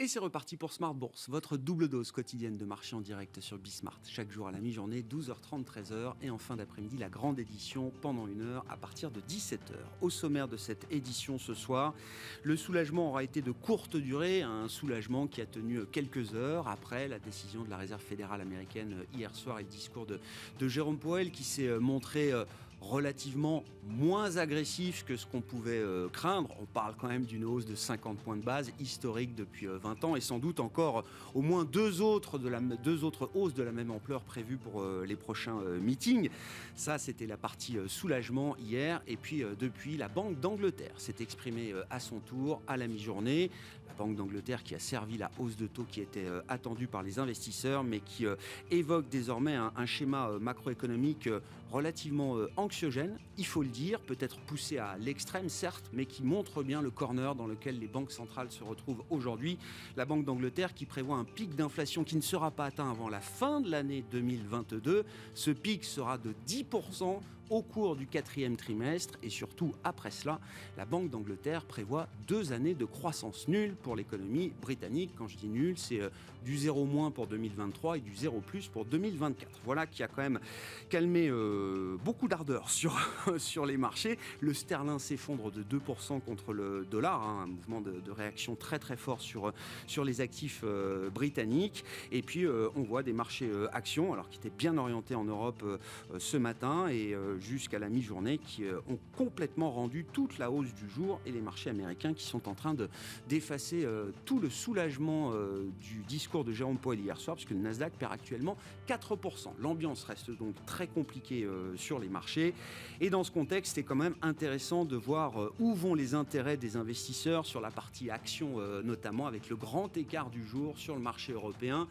c'est reparti pour Smart Bourse, votre double dose quotidienne de marché en direct sur Bismart. Chaque jour à la mi-journée, 12h30, 13h. Et en fin d'après-midi, la grande édition pendant 1 heure à partir de 17h. Au sommaire de cette édition ce soir, le soulagement aura été de courte durée. Un soulagement qui a tenu quelques heures après la décision de la Réserve fédérale américaine hier soir et le discours de Jérôme Powell qui s'est montré relativement moins agressif que ce qu'on pouvait craindre. On parle quand même d'une hausse de 50 points de base historique depuis 20 ans et sans doute encore au moins deux autres hausses de la même ampleur prévues pour les prochains meetings. Ça, c'était la partie soulagement hier. Et puis depuis, la Banque d'Angleterre s'est exprimée à son tour à la mi-journée. La Banque d'Angleterre qui a servi la hausse de taux qui était attendue par les investisseurs mais qui évoque désormais un schéma macroéconomique relativement anxiogène, il faut le dire, peut-être poussé à l'extrême certes, mais qui montre bien le corner dans lequel les banques centrales se retrouvent aujourd'hui. La Banque d'Angleterre qui prévoit un pic d'inflation qui ne sera pas atteint avant la fin de l'année 2022. Ce pic sera de 10% au cours du 4e trimestre et surtout après cela, la Banque d'Angleterre prévoit 2 années de croissance nulle pour l'économie britannique. Quand je dis nulle, c'est du 0- pour 2023 et du 0+ pour 2024. Voilà qui a quand même calmé beaucoup d'ardeur sur les marchés. Le sterling s'effondre de 2% contre le dollar, un mouvement de réaction très très fort sur les actifs britanniques. Et puis on voit des marchés actions, alors qui étaient bien orientés en Europe ce matin et jusqu'à la mi-journée qui ont complètement rendu toute la hausse du jour et les marchés américains qui sont en train d'effacer tout le soulagement du discours de Jérôme Powell hier soir puisque le Nasdaq perd actuellement 4%. L'ambiance reste donc très compliquée sur les marchés et dans ce contexte c'est quand même intéressant de voir où vont les intérêts des investisseurs sur la partie action notamment avec le grand écart du jour sur le marché européen.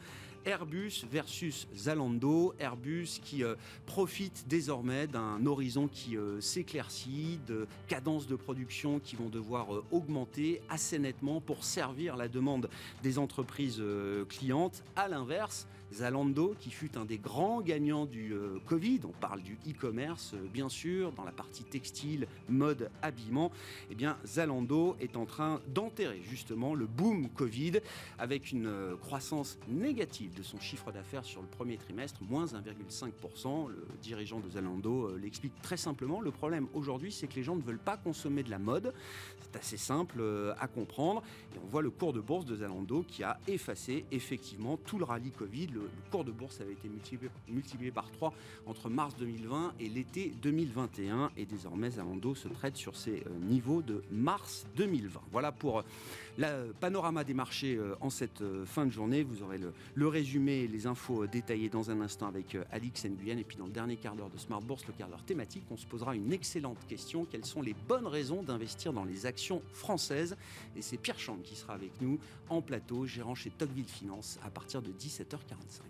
Airbus versus Zalando, Airbus qui profite désormais d'un horizon qui s'éclaircit, de cadences de production qui vont devoir augmenter assez nettement pour servir la demande des entreprises clientes. À l'inverse, Zalando, qui fut un des grands gagnants du Covid, on parle du e-commerce bien sûr, dans la partie textile, mode, habillement, eh bien Zalando est en train d'enterrer justement le boom Covid avec une croissance négative de son chiffre d'affaires sur le premier trimestre, moins 1,5%. Le dirigeant de Zalando l'explique très simplement. Le problème aujourd'hui, c'est que les gens ne veulent pas consommer de la mode. C'est assez simple à comprendre. Et on voit le cours de bourse de Zalando qui a effacé effectivement tout le rallye Covid. Le cours de bourse avait été multiplié par 3 entre mars 2020 et l'été 2021. Et désormais, Zalando se traite sur ses niveaux de mars 2020. Voilà pour le panorama des marchés en cette fin de journée. Vous aurez le résumé et les infos détaillées dans un instant avec Alix Nguyen. Et puis dans le dernier quart d'heure de Smart Bourse, le quart d'heure thématique, on se posera une excellente question. Quelles sont les bonnes raisons d'investir dans les actions françaises? Et c'est Pierre Chambre qui sera avec nous en plateau, gérant chez Tocqueville Finance à partir de 17h45.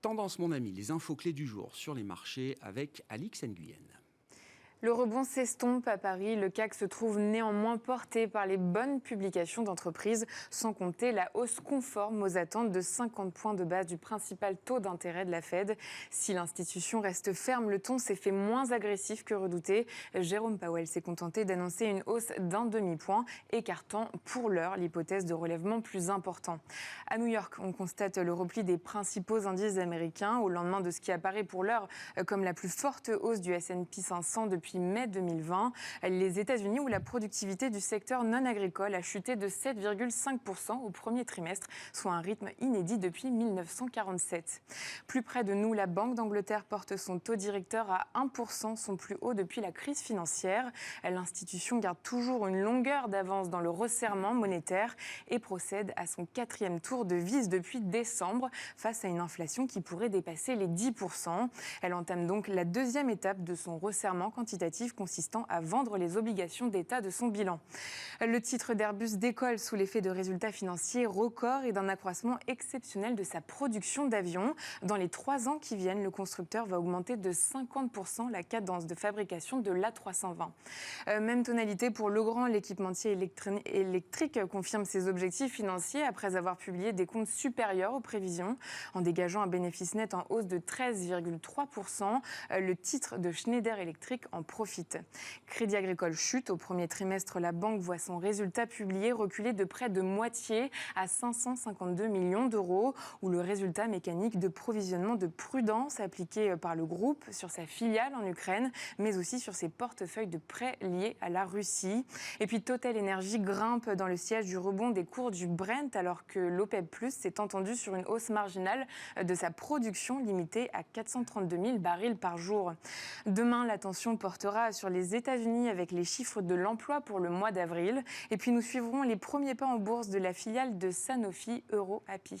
Tendance, mon ami, les infos clés du jour sur les marchés avec Alix Nguyen. Le rebond s'estompe à Paris. Le CAC se trouve néanmoins porté par les bonnes publications d'entreprises, sans compter la hausse conforme aux attentes de 50 points de base du principal taux d'intérêt de la Fed. Si l'institution reste ferme, le ton s'est fait moins agressif que redouté. Jérôme Powell s'est contenté d'annoncer une hausse d'un demi-point, écartant pour l'heure l'hypothèse de relèvement plus important. À New York, on constate le repli des principaux indices américains au lendemain de ce qui apparaît pour l'heure comme la plus forte hausse du S&P 500 depuis mai 2020. Les États-Unis, où la productivité du secteur non agricole a chuté de 7,5% au premier trimestre, soit un rythme inédit depuis 1947. Plus près de nous, la Banque d'Angleterre porte son taux directeur à 1%, son plus haut depuis la crise financière. L'institution garde toujours une longueur d'avance dans le resserrement monétaire et procède à son 4e tour de vis depuis décembre face à une inflation qui pourrait dépasser les 10%. Elle entame donc la 2e étape de son resserrement quantitatif quantitatif consistant à vendre les obligations d'État de son bilan. Le titre d'Airbus décolle sous l'effet de résultats financiers records et d'un accroissement exceptionnel de sa production d'avions. Dans les 3 ans qui viennent, le constructeur va augmenter de 50% la cadence de fabrication de l'A320. Même tonalité pour Legrand, l'équipementier électrique confirme ses objectifs financiers après avoir publié des comptes supérieurs aux prévisions, en dégageant un bénéfice net en hausse de 13,3%. Le titre de Schneider Electric en profite. Crédit Agricole chute. Au premier trimestre, la banque voit son résultat publié reculer de près de moitié à 552 millions d'euros, où le résultat mécanique de provisionnement de prudence appliqué par le groupe sur sa filiale en Ukraine, mais aussi sur ses portefeuilles de prêts liés à la Russie. Et puis Total Energy grimpe dans le siège du rebond des cours du Brent, alors que l'OPEP+ s'est entendu sur une hausse marginale de sa production limitée à 432 000 barils par jour. Demain, l'attention portera sur les États-Unis avec les chiffres de l'emploi pour le mois d'avril. Et puis nous suivrons les premiers pas en bourse de la filiale de Sanofi EuroAPI.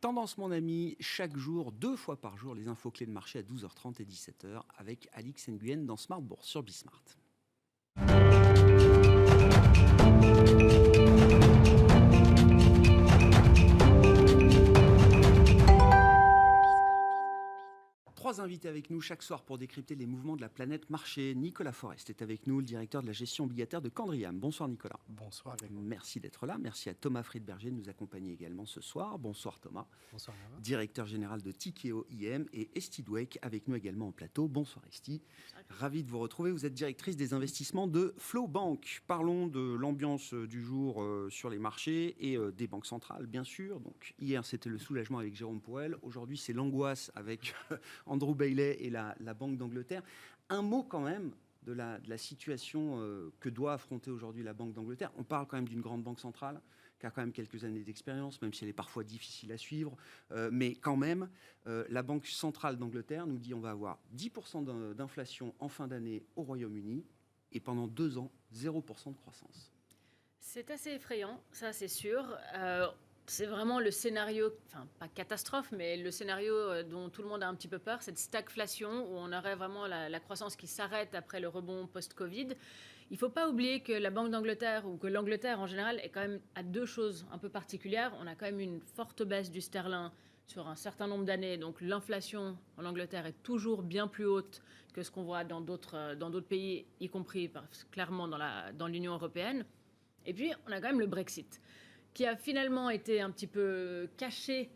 Tendance, mon ami, chaque jour, 2 fois par jour, les infos clés de marché à 12h30 et 17h avec Alix Nguyen dans Smart Bourse sur Bismart. Trois invités avec nous chaque soir pour décrypter les mouvements de la planète marché. Nicolas Forest est avec nous, le directeur de la gestion obligataire de Candriam. Bonsoir Nicolas. Bonsoir. Merci d'être là. Merci à Thomas Friedberger de nous accompagner également ce soir. Bonsoir Thomas. Bonsoir. Directeur général de Tikeo IM et Esti Dweck avec nous également en plateau. Bonsoir Esti. Ravi de vous retrouver. Vous êtes directrice des investissements de Flow Bank. Parlons de l'ambiance du jour sur les marchés et des banques centrales bien sûr. Donc hier c'était le soulagement avec Jérôme Powell. Aujourd'hui c'est l'angoisse avec Andrew Bailey et la Banque d'Angleterre. Un mot quand même de la situation que doit affronter aujourd'hui la Banque d'Angleterre. On parle quand même d'une grande banque centrale qui a quand même quelques années d'expérience, même si elle est parfois difficile à suivre. Mais quand même, la Banque centrale d'Angleterre nous dit on va avoir 10% d'inflation en fin d'année au Royaume-Uni et pendant 2 ans, 0% de croissance. C'est assez effrayant, ça c'est sûr. C'est vraiment le scénario, enfin pas catastrophe, mais le scénario dont tout le monde a un petit peu peur, cette stagflation où on aurait vraiment la croissance qui s'arrête après le rebond post-Covid. Il ne faut pas oublier que la Banque d'Angleterre, ou que l'Angleterre en général, est quand même à 2 choses un peu particulières. On a quand même une forte baisse du sterling sur un certain nombre d'années. Donc l'inflation en Angleterre est toujours bien plus haute que ce qu'on voit dans d'autres pays, y compris clairement dans l'Union européenne. Et puis on a quand même le Brexit, qui a finalement été un petit peu caché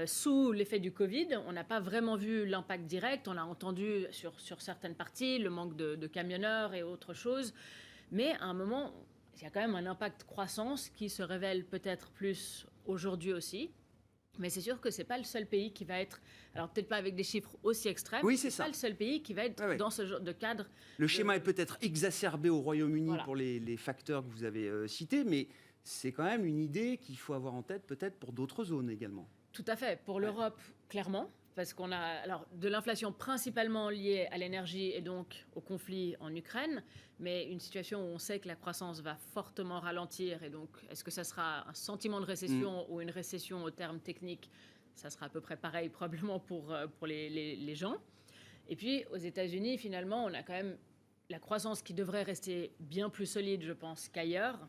sous l'effet du Covid. On n'a pas vraiment vu l'impact direct. On l'a entendu sur certaines parties, le manque de camionneurs et autres choses. Mais à un moment, il y a quand même un impact croissance qui se révèle peut-être plus aujourd'hui aussi. Mais c'est sûr que ce n'est pas le seul pays qui va être, alors peut-être pas avec des chiffres aussi extrêmes, oui, c'est pas le seul pays qui va être dans ce genre de cadre. Le schéma est peut-être exacerbé au Royaume-Uni pour les facteurs que vous avez cités, mais c'est quand même une idée qu'il faut avoir en tête peut-être pour d'autres zones également. Tout à fait. Pour l'Europe, clairement, parce qu'on a alors de l'inflation principalement liée à l'énergie et donc au conflit en Ukraine, mais une situation où on sait que la croissance va fortement ralentir. Et donc, est-ce que ça sera un sentiment de récession ou une récession au terme technique? Ça sera à peu près pareil probablement pour les gens. Et puis, aux États-Unis, finalement, on a quand même la croissance qui devrait rester bien plus solide, je pense, qu'ailleurs,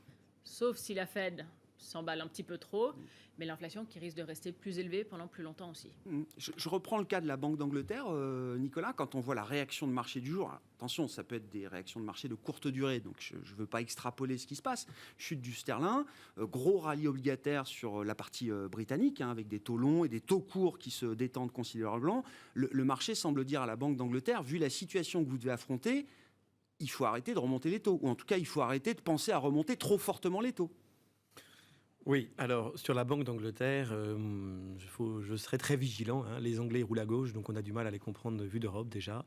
sauf si la Fed s'emballe un petit peu trop, mais l'inflation qui risque de rester plus élevée pendant plus longtemps aussi. Je reprends le cas de la Banque d'Angleterre, Nicolas, quand on voit la réaction de marché du jour, alors, attention, ça peut être des réactions de marché de courte durée, donc je ne veux pas extrapoler ce qui se passe. Chute du sterling, gros rallye obligataire sur la partie britannique, avec des taux longs et des taux courts qui se détendent considérablement. Le marché semble dire à la Banque d'Angleterre, vu la situation que vous devez affronter, il faut arrêter de remonter les taux, ou en tout cas, il faut arrêter de penser à remonter trop fortement les taux. Oui, alors sur la Banque d'Angleterre, je serai très vigilant. Les Anglais roulent à gauche, donc on a du mal à les comprendre vue d'Europe déjà.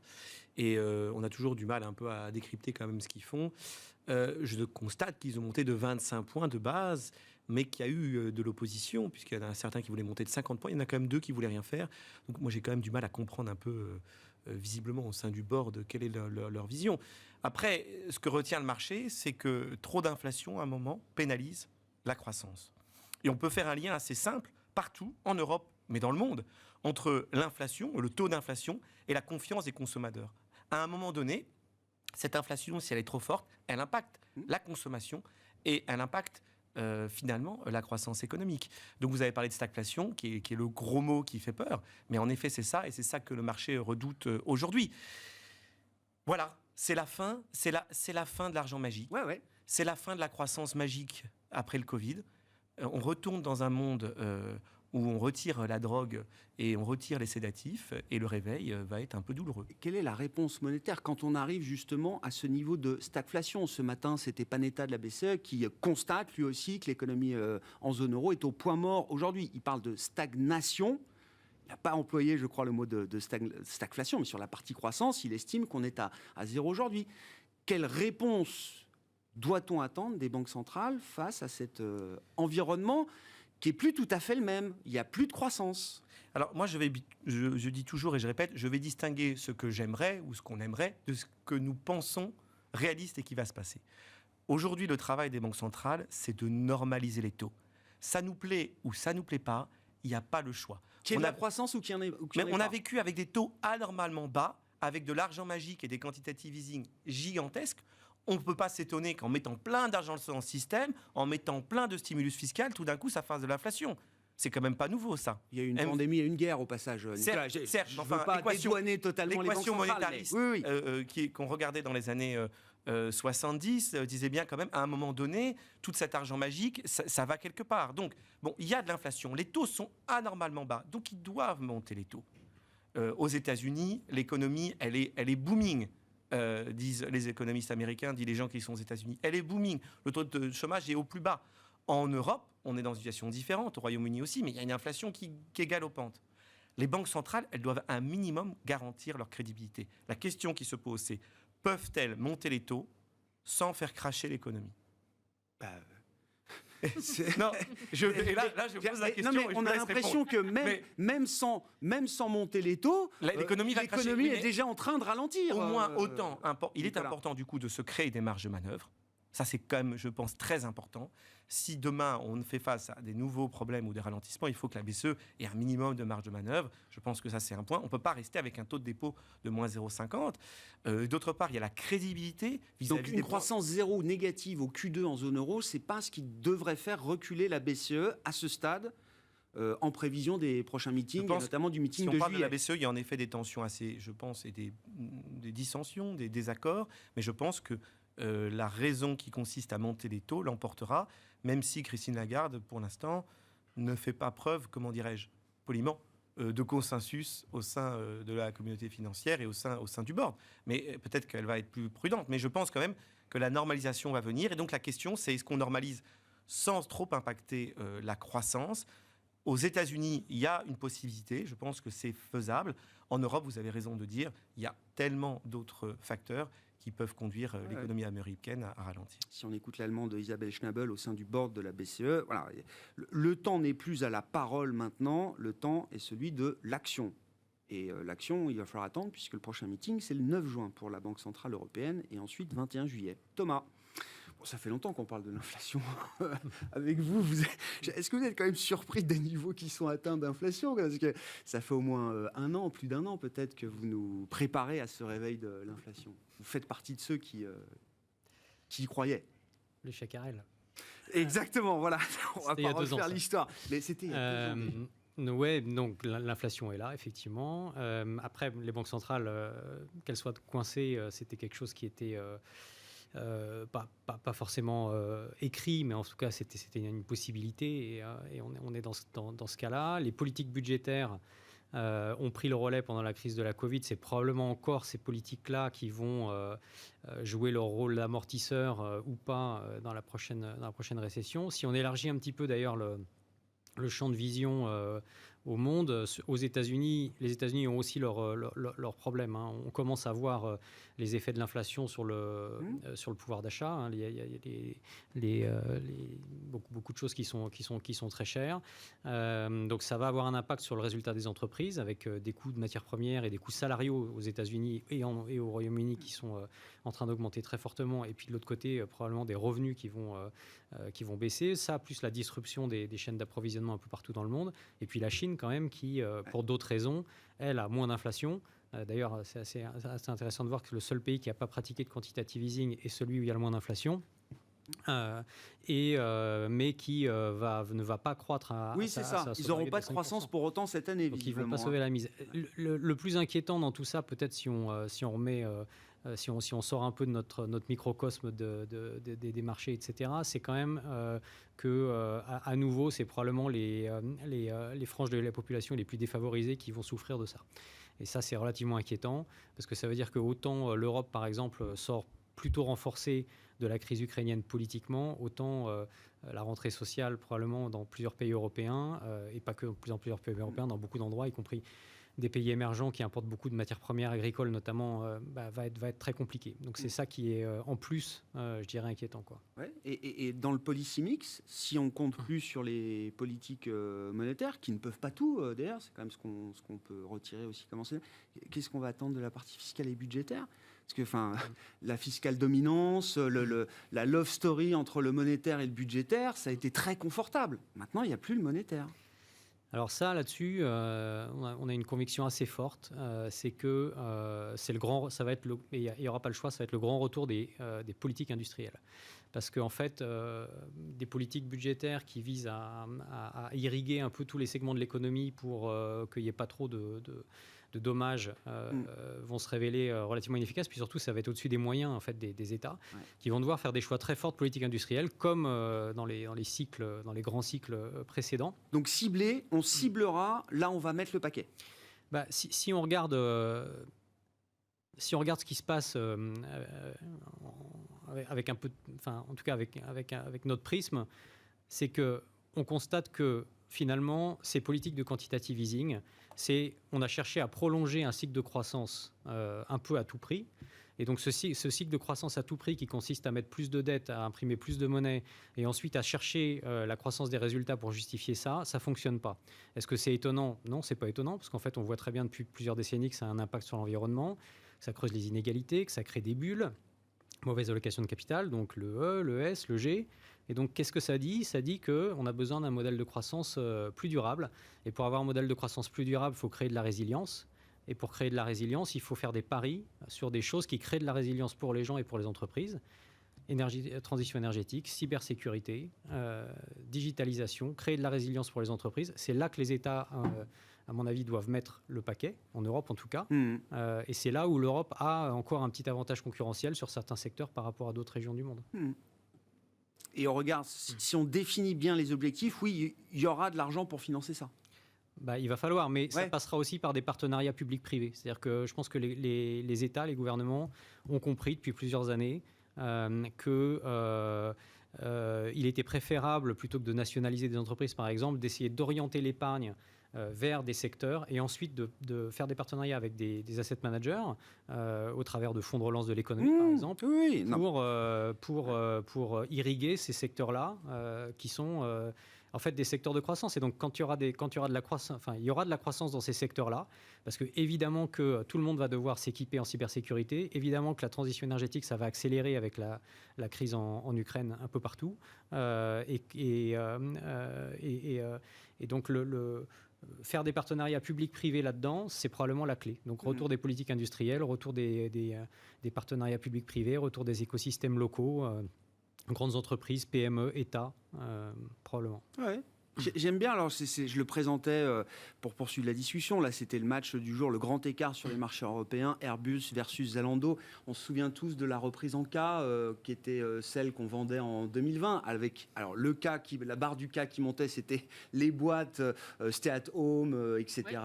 Et on a toujours du mal un peu à décrypter quand même ce qu'ils font. Je constate qu'ils ont monté de 25 points de base, mais qu'il y a eu de l'opposition, puisqu'il y en a certains qui voulaient monter de 50 points. Il y en a quand même 2 qui voulaient rien faire. Donc moi j'ai quand même du mal à comprendre un peu visiblement au sein du board quelle est leur vision. Après, ce que retient le marché, c'est que trop d'inflation à un moment pénalise la croissance. Et on peut faire un lien assez simple partout en Europe, mais dans le monde, entre l'inflation, le taux d'inflation et la confiance des consommateurs. À un moment donné, Cette inflation, si elle est trop forte, elle impacte la consommation et elle impacte finalement la croissance économique. Donc vous avez parlé de stagflation, qui est le gros mot qui fait peur, mais en effet c'est ça, et c'est ça que le marché redoute aujourd'hui. Voilà, c'est la fin de l'argent magique. Ouais. C'est la fin de la croissance magique après le Covid. On retourne dans un monde où on retire la drogue et on retire les sédatifs, et le réveil va être un peu douloureux. Quelle est la réponse monétaire quand on arrive justement à ce niveau de stagflation? Ce matin, c'était Panetta de la BCE qui constate lui aussi que l'économie en zone euro est au point mort aujourd'hui. Il parle de stagnation. Il n'a pas employé, je crois, le mot de stagflation, mais sur la partie croissance, il estime qu'on est à zéro aujourd'hui. Quelle réponse doit-on attendre des banques centrales face à cet environnement qui est plus tout à fait le même? Il n'y a plus de croissance. Alors moi, je dis toujours et je répète, je vais distinguer ce que j'aimerais ou ce qu'on aimerait de ce que nous pensons réaliste et qui va se passer. Aujourd'hui, le travail des banques centrales, c'est de normaliser les taux. Ça nous plaît ou ça nous plaît pas, il n'y a pas le choix. Qu'il y ait de la croissance ou qu'il n'y en ait pas. Mais on a vécu avec des taux anormalement bas, avec de l'argent magique et des quantitative easing gigantesques. On ne peut pas s'étonner qu'en mettant plein d'argent dans le système, en mettant plein de stimulus fiscal, tout d'un coup, ça fasse de l'inflation. C'est quand même pas nouveau, ça. Il y a eu une pandémie et une guerre au passage. Certes, je ne enfin, veux pas dédouaner totalement les banques centrales. L'équation qu'on regardait dans les années 70 disait bien quand même, à un moment donné, tout cet argent magique, ça va quelque part. Donc, bon, il y a de l'inflation. Les taux sont anormalement bas, donc ils doivent monter les taux. Aux États-Unis, l'économie, elle est booming. Disent les économistes américains, disent les gens qui sont aux États-Unis. Elle est booming. Le taux de chômage est au plus bas. En Europe, on est dans une situation différente, au Royaume-Uni aussi, mais il y a une inflation qui est galopante. Les banques centrales, elles doivent un minimum garantir leur crédibilité. La question qui se pose, c'est peuvent-elles monter les taux sans faire cracher l'économie? Non, là, je pose la question. Non, mais on a l'impression que même sans monter les taux, l'économie est déjà en train de ralentir. Au moins autant. Il est important du coup de se créer des marges de manœuvre. Ça, c'est quand même, je pense, très important. Si demain, on fait face à des nouveaux problèmes ou des ralentissements, il faut que la BCE ait un minimum de marge de manœuvre. Je pense que ça, c'est un point. On ne peut pas rester avec un taux de dépôt de moins 0,50. D'autre part, il y a la crédibilité vis-à-vis Donc, une croissance zéro négative au Q2 en zone euro, ce n'est pas ce qui devrait faire reculer la BCE à ce stade en prévision des prochains meetings, et notamment du meeting de juillet. Si on parle de la BCE, il y a en effet des tensions assez, je pense, et des dissensions, des désaccords. Mais je pense que la raison qui consiste à monter les taux l'emportera, même si Christine Lagarde, pour l'instant, ne fait pas preuve, comment dirais-je, poliment, de consensus au sein de la communauté financière et au sein du board. Mais peut-être qu'elle va être plus prudente. Mais je pense quand même que la normalisation va venir. Et donc la question, c'est est-ce qu'on normalise sans trop impacter la croissance? Aux États-Unis, il y a une possibilité. Je pense que c'est faisable. En Europe, vous avez raison de dire, il y a tellement d'autres facteurs qui peuvent conduire l'économie américaine à ralentir. Si on écoute l'allemand de Isabelle Schnabel au sein du board de la BCE, voilà, le temps n'est plus à la parole maintenant, le temps est celui de l'action. Et l'action, il va falloir attendre, puisque le prochain meeting, c'est le 9 juin pour la Banque Centrale Européenne, et ensuite 21 juillet. Thomas, ça fait longtemps qu'on parle de l'inflation avec vous. Est-ce que vous êtes quand même surpris des niveaux qui sont atteints d'inflation? Parce que ça fait au moins un an, plus d'un an peut-être, que vous nous préparez à ce réveil de l'inflation. Vous faites partie de ceux qui y croyaient. Le chacarel. Exactement, voilà. On va pas refaire l'histoire. Mais c'était il y a 2 ans. Oui, donc l'inflation est là, effectivement. Après, les banques centrales, qu'elles soient coincées, c'était quelque chose qui était... pas forcément écrit, mais en tout cas, c'était une possibilité. Et on est dans ce cas-là. Les politiques budgétaires ont pris le relais pendant la crise de la Covid. C'est probablement encore ces politiques-là qui vont jouer leur rôle d'amortisseur ou pas dans la prochaine récession. Si on élargit un petit peu, d'ailleurs, le champ de vision au monde, aux États-Unis, les États-Unis ont aussi leurs problèmes. Hein. On commence à voir les effets de l'inflation sur le pouvoir d'achat. Hein. Il y a beaucoup de choses qui sont très chères. Donc ça va avoir un impact sur le résultat des entreprises, avec des coûts de matières premières et des coûts salariaux aux États-Unis et au Royaume-Uni qui sont en train d'augmenter très fortement. Et puis de l'autre côté, probablement des revenus qui vont baisser. Ça, plus la disruption des chaînes d'approvisionnement un peu partout dans le monde. Et puis la Chine, quand même, qui, pour d'autres raisons, elle a moins d'inflation. D'ailleurs, c'est assez intéressant de voir que le seul pays qui n'a pas pratiqué de quantitative easing est celui où il y a le moins d'inflation. Mais qui ne va pas croître oui, c'est ça. Ils n'auront pas de croissance pour autant cette année. Donc, ils ne vont pas sauver la mise. Le plus inquiétant dans tout ça, peut-être si on sort un peu de notre microcosme des marchés, etc., c'est quand même que, à nouveau, c'est probablement les franges de la population les plus défavorisées qui vont souffrir de ça. Et ça, c'est relativement inquiétant, parce que ça veut dire que autant l'Europe, par exemple, sort plutôt renforcée de la crise ukrainienne politiquement, autant la rentrée sociale probablement dans plusieurs pays européens, et pas que dans plusieurs pays européens, dans beaucoup d'endroits, y compris des pays émergents qui importent beaucoup de matières premières agricoles notamment, va être très compliqué. Donc c'est ça qui est en plus, je dirais, inquiétant, quoi. Ouais. Et dans le policy mix, si on compte plus sur les politiques monétaires, qui ne peuvent pas tout, d'ailleurs, c'est quand même ce qu'on peut retirer aussi, qu'est-ce qu'on va attendre de la partie fiscale et budgétaire ? Parce que la fiscale dominance, la love story entre le monétaire et le budgétaire, ça a été très confortable. Maintenant, il n'y a plus le monétaire. Alors ça, là-dessus, on a une conviction assez forte, c'est que ça va être il n'y aura pas le choix, ça va être le grand retour des politiques industrielles. Parce qu'en fait, des politiques budgétaires qui visent à irriguer un peu tous les segments de l'économie pour qu'il n'y ait pas trop de dommages vont se révéler relativement inefficaces. Puis surtout, ça va être au-dessus des moyens en fait, des États qui vont devoir faire des choix très forts de politique industrielle, comme dans les grands cycles précédents. Donc on ciblera, là on va mettre le paquet. Si on regarde ce qui se passe avec un peu, en tout cas avec notre prisme, c'est que on constate que finalement, ces politiques de quantitative easing, on a cherché à prolonger un cycle de croissance un peu à tout prix. Et donc ce cycle de croissance à tout prix qui consiste à mettre plus de dettes, à imprimer plus de monnaie et ensuite à chercher la croissance des résultats pour justifier ça ne fonctionne pas. Est-ce que c'est étonnant ? Non, ce n'est pas étonnant, parce qu'en fait, on voit très bien depuis plusieurs décennies que ça a un impact sur l'environnement, que ça creuse les inégalités, que ça crée des bulles, mauvaise allocation de capital, donc le E, le S, le G. Et donc, qu'est-ce que ça dit ? Ça dit qu'on a besoin d'un modèle de croissance plus durable. Et pour avoir un modèle de croissance plus durable, il faut créer de la résilience. Et pour créer de la résilience, il faut faire des paris sur des choses qui créent de la résilience pour les gens et pour les entreprises. Transition énergétique, cybersécurité, digitalisation, créer de la résilience pour les entreprises. C'est là que les États, à mon avis, doivent mettre le paquet, en Europe en tout cas. Et c'est là où l'Europe a encore un petit avantage concurrentiel sur certains secteurs par rapport à d'autres régions du monde. Et on regarde, si on définit bien les objectifs, oui, il y aura de l'argent pour financer ça. Il va falloir, mais ça passera aussi par des partenariats publics-privés. C'est-à-dire que je pense que les États, les gouvernements ont compris depuis plusieurs années qu'il était préférable, plutôt que de nationaliser des entreprises, par exemple, d'essayer d'orienter l'épargne vers des secteurs et ensuite de faire des partenariats avec des asset managers au travers de fonds de relance de l'économie, par exemple, pour irriguer ces secteurs-là qui sont en fait des secteurs de croissance. Et donc, quand il y aura de la croissance, il y aura de la croissance dans ces secteurs-là, parce que évidemment que tout le monde va devoir s'équiper en cybersécurité, évidemment que la transition énergétique, ça va accélérer avec la crise en Ukraine un peu partout, et donc faire des partenariats publics-privés là-dedans, c'est probablement la clé. Donc, retour des politiques industrielles, retour des partenariats publics-privés, retour des écosystèmes locaux, grandes entreprises, PME, État, probablement. Ouais. J'aime bien, alors je le présentais pour poursuivre la discussion, là c'était le match du jour, le grand écart sur les marchés européens, Airbus versus Zalando. On se souvient tous de la reprise en K, qui était celle qu'on vendait en 2020, avec alors le K, la barre du K qui montait, c'était les boîtes stay at home, etc. Oui.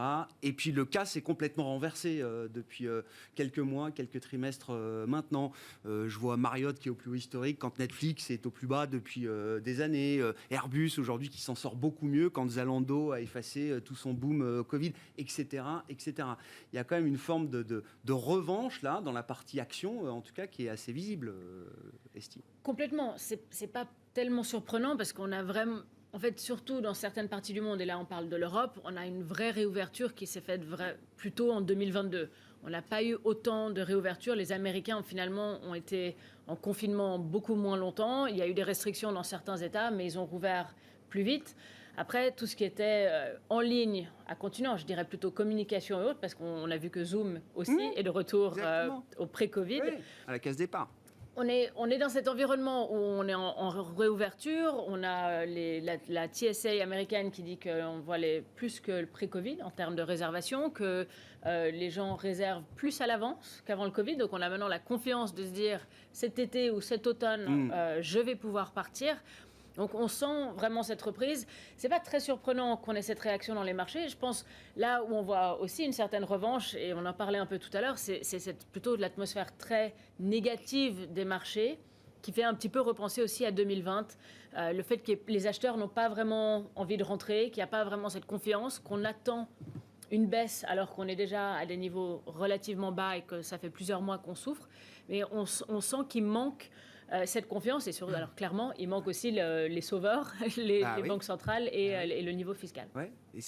Et puis le K s'est complètement renversé depuis quelques mois, quelques trimestres maintenant. Je vois Marriott qui est au plus haut historique, quand Netflix est au plus bas depuis des années. Airbus aujourd'hui qui s'en sort beaucoup mieux quand Zalando a effacé tout son boom Covid, etc., etc. Il y a quand même une forme de revanche là dans la partie action, en tout cas, qui est assez visible, Esti. Complètement. C'est pas tellement surprenant parce qu'on a vraiment, en fait, surtout dans certaines parties du monde, et là on parle de l'Europe, on a une vraie réouverture qui s'est faite plutôt en 2022. On n'a pas eu autant de réouverture. Les Américains, finalement, ont été en confinement beaucoup moins longtemps. Il y a eu des restrictions dans certains États, mais ils ont rouvert plus vite. Après, tout ce qui était en ligne, à continuer, je dirais plutôt communication et autres, parce qu'on a vu que Zoom aussi est de retour au pré-Covid. Oui, à la case départ. On est dans cet environnement où on est en réouverture. On a la TSA américaine qui dit qu'on voit plus que le pré-Covid en termes de réservation, que les gens réservent plus à l'avance qu'avant le Covid. Donc on a maintenant la confiance de se dire cet été ou cet automne, je vais pouvoir partir. Donc on sent vraiment cette reprise. C'est pas très surprenant qu'on ait cette réaction dans les marchés. Je pense là où on voit aussi une certaine revanche, et on en parlait un peu tout à l'heure, c'est plutôt de l'atmosphère très négative des marchés qui fait un petit peu repenser aussi à 2020. Le fait que les acheteurs n'ont pas vraiment envie de rentrer, qu'il n'y a pas vraiment cette confiance, qu'on attend une baisse alors qu'on est déjà à des niveaux relativement bas et que ça fait plusieurs mois qu'on souffre. Mais on sent qu'il manque cette confiance, et surtout, alors clairement, il manque aussi les sauveurs, les banques centrales et le niveau fiscal. Ouais. Et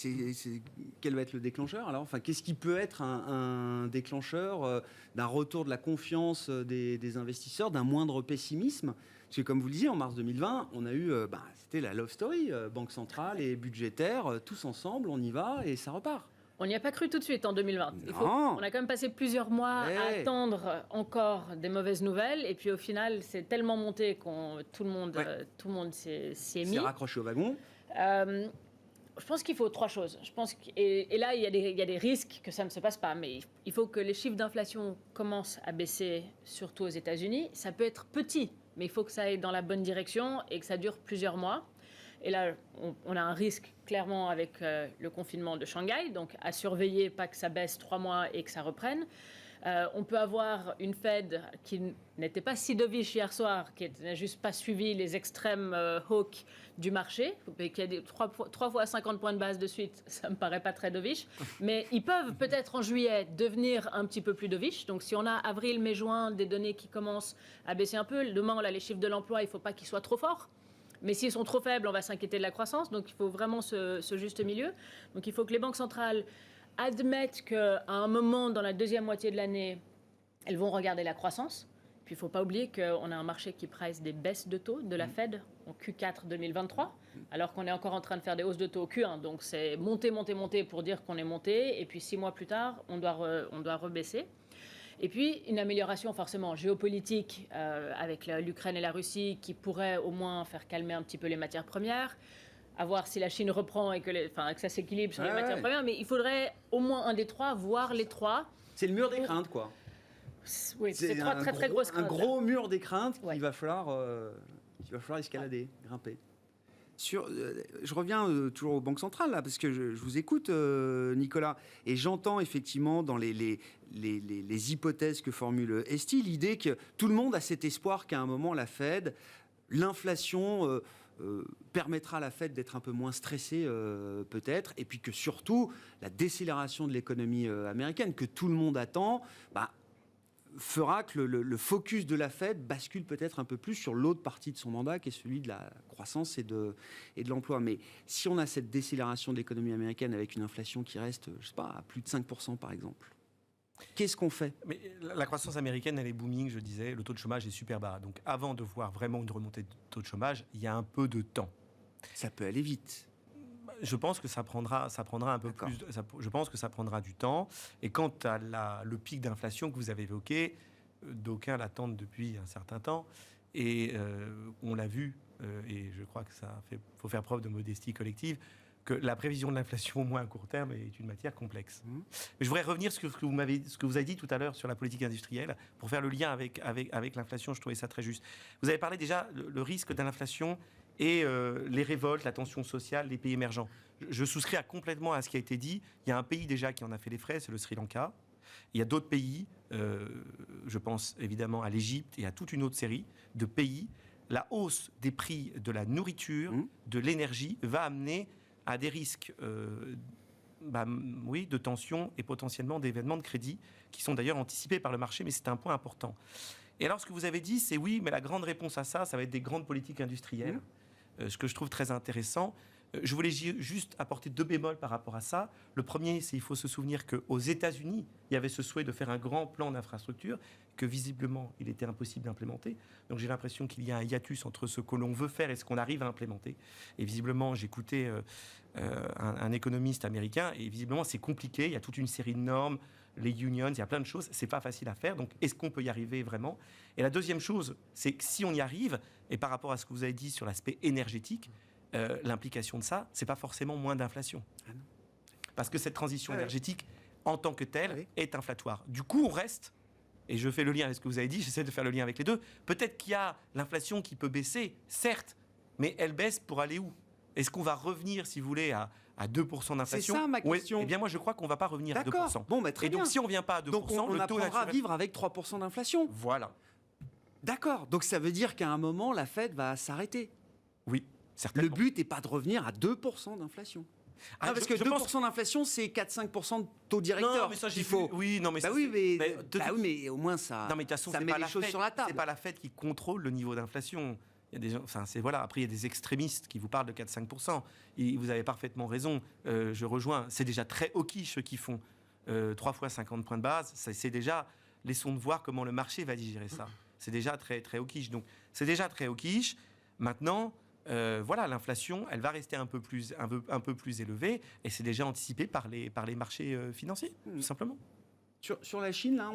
quel va être le déclencheur alors? Enfin, qu'est-ce qui peut être un déclencheur d'un retour de la confiance des investisseurs, d'un moindre pessimisme? Parce que comme vous le disiez, en mars 2020, on a eu, c'était la love story, banque centrale et budgétaire, tous ensemble, on y va et ça repart. On n'y a pas cru tout de suite en 2020. On a quand même passé plusieurs mois à attendre encore des mauvaises nouvelles. Et puis au final, c'est tellement monté que tout le monde s'y est mis. C'est raccroché au wagon. Je pense qu'il faut trois choses. Et là, il y a des risques que ça ne se passe pas. Mais il faut que les chiffres d'inflation commencent à baisser, surtout aux États-Unis. Ça peut être petit, mais il faut que ça aille dans la bonne direction et que ça dure plusieurs mois. Et là, on a un risque clairement avec le confinement de Shanghai, donc à surveiller, pas que ça baisse 3 mois et que ça reprenne. On peut avoir une Fed qui n'était pas si dovish hier soir, qui n'a juste pas suivi les extrêmes hawks du marché, qui a des 3 fois 50 points de base de suite, ça ne me paraît pas très dovish. Mais ils peuvent peut-être en juillet devenir un petit peu plus dovish. Donc si on a avril, mai, juin, des données qui commencent à baisser un peu, demain on a les chiffres de l'emploi, il ne faut pas qu'ils soient trop forts. Mais s'ils sont trop faibles, on va s'inquiéter de la croissance. Donc, il faut vraiment ce juste milieu. Donc, il faut que les banques centrales admettent qu'à un moment, dans la deuxième moitié de l'année, elles vont regarder la croissance. Puis, il ne faut pas oublier qu'on a un marché qui price des baisses de taux de la Fed en Q4 2023, alors qu'on est encore en train de faire des hausses de taux au Q1. Donc, c'est monter pour dire qu'on est monté. Et puis, 6 mois plus tard, on doit rebaisser. Et puis, une amélioration forcément géopolitique avec l'Ukraine et la Russie qui pourrait au moins faire calmer un petit peu les matières premières, à voir si la Chine reprend et que ça s'équilibre sur les matières premières. Mais il faudrait au moins un des trois, voire les trois. C'est le mur des craintes, quoi. Oui, c'est trois très grosses craintes. Un gros mur des craintes qu'il va falloir escalader, grimper. Je reviens toujours aux banques centrales, là, parce que je vous écoute, Nicolas, et j'entends effectivement dans les hypothèses que formule Esti, l'idée que tout le monde a cet espoir qu'à un moment, la Fed, l'inflation permettra à la Fed d'être un peu moins stressée, peut-être, et puis que surtout, la décélération de l'économie américaine, que tout le monde attend, fera que le focus de la Fed bascule peut-être un peu plus sur l'autre partie de son mandat, qui est celui de la croissance et de l'emploi. Mais si on a cette décélération de l'économie américaine avec une inflation qui reste, je sais pas, à plus de 5% par exemple, qu'est-ce qu'on fait? Mais la croissance américaine, elle est booming, je disais, le taux de chômage est super bas. Donc avant de voir vraiment une remontée de taux de chômage, il y a un peu de temps. Ça peut aller vite. Je pense que ça prendra un peu plus. Je pense que ça prendra du temps. Et quant à le pic d'inflation que vous avez évoqué, d'aucuns l'attendent depuis un certain temps. Et on l'a vu, et je crois que faut faire preuve de modestie collective, que la prévision de l'inflation, au moins à court terme, est une matière complexe. Mais je voudrais revenir sur ce que vous avez dit tout à l'heure sur la politique industrielle, pour faire le lien avec l'inflation. Je trouvais ça très juste. Vous avez parlé déjà le risque de l'inflation et les révoltes, la tension sociale, les pays émergents. Je souscris complètement à ce qui a été dit. Il y a un pays déjà qui en a fait les frais, c'est le Sri Lanka. Il y a d'autres pays, je pense évidemment à l'Égypte et à toute une autre série de pays. La hausse des prix de la nourriture, de l'énergie, va amener à des risques de tension et potentiellement d'événements de crédit qui sont d'ailleurs anticipés par le marché, mais c'est un point important. Et alors ce que vous avez dit, c'est oui, mais la grande réponse à ça, ça va être des grandes politiques industrielles. Ce que je trouve très intéressant. Je voulais juste apporter 2 bémols par rapport à ça. Le premier, c'est qu'il faut se souvenir qu'aux États-Unis, il y avait ce souhait de faire un grand plan d'infrastructure que visiblement, il était impossible d'implémenter. Donc j'ai l'impression qu'il y a un hiatus entre ce que l'on veut faire et ce qu'on arrive à implémenter. Et visiblement, j'écoutais un économiste américain et visiblement, c'est compliqué. Il y a toute une série de normes, les unions, il y a plein de choses. C'est pas facile à faire. Donc est-ce qu'on peut y arriver vraiment? Et la deuxième chose, c'est que si on y arrive, et par rapport à ce que vous avez dit sur l'aspect énergétique, l'implication de ça, c'est pas forcément moins d'inflation. Parce que cette transition énergétique, en tant que telle, est inflatoire. Du coup, on reste, et je fais le lien avec ce que vous avez dit, j'essaie de faire le lien avec les deux, peut-être qu'il y a l'inflation qui peut baisser, certes, mais elle baisse pour aller où? Est-ce qu'on va revenir, si vous voulez, à 2% d'inflation? C'est ça ma question. Eh bien, moi, je crois qu'on ne va pas revenir à 2%. D'accord. Bon, très et donc, bien. si on ne vient pas à 2%, donc on le taux apprendra à naturel... vivre avec 3% d'inflation. Voilà. D'accord. Donc ça veut dire qu'à un moment, la Fed va s'arrêter. Oui, certainement. Le but n'est pas de revenir à 2% d'inflation. Ah, parce que 2% d'inflation, c'est 4-5% de taux directeur. Non, mais ça, j'ai qu'il faut. Oui, non, mais Bah ça, oui, c'est- mais au moins ça, Non, mais de toute façon, ça c'est met pas les la choses Fed- sur la table. C'est pas la Fed qui contrôle le niveau d'inflation. Il y a des gens, enfin, c'est voilà. Après, il y a des extrémistes qui vous parlent de 4-5%. Et vous avez parfaitement raison. Je rejoins. C'est déjà très hawkish ceux qui font 3 fois 50 points de base. C'est déjà. Laissons de voir comment le marché va digérer ça. C'est déjà très très hawkish. Donc, c'est déjà très hawkish. Maintenant. Voilà, l'inflation, elle va rester un peu plus élevée et c'est déjà anticipé par les marchés financiers, tout simplement. Sur la Chine, là,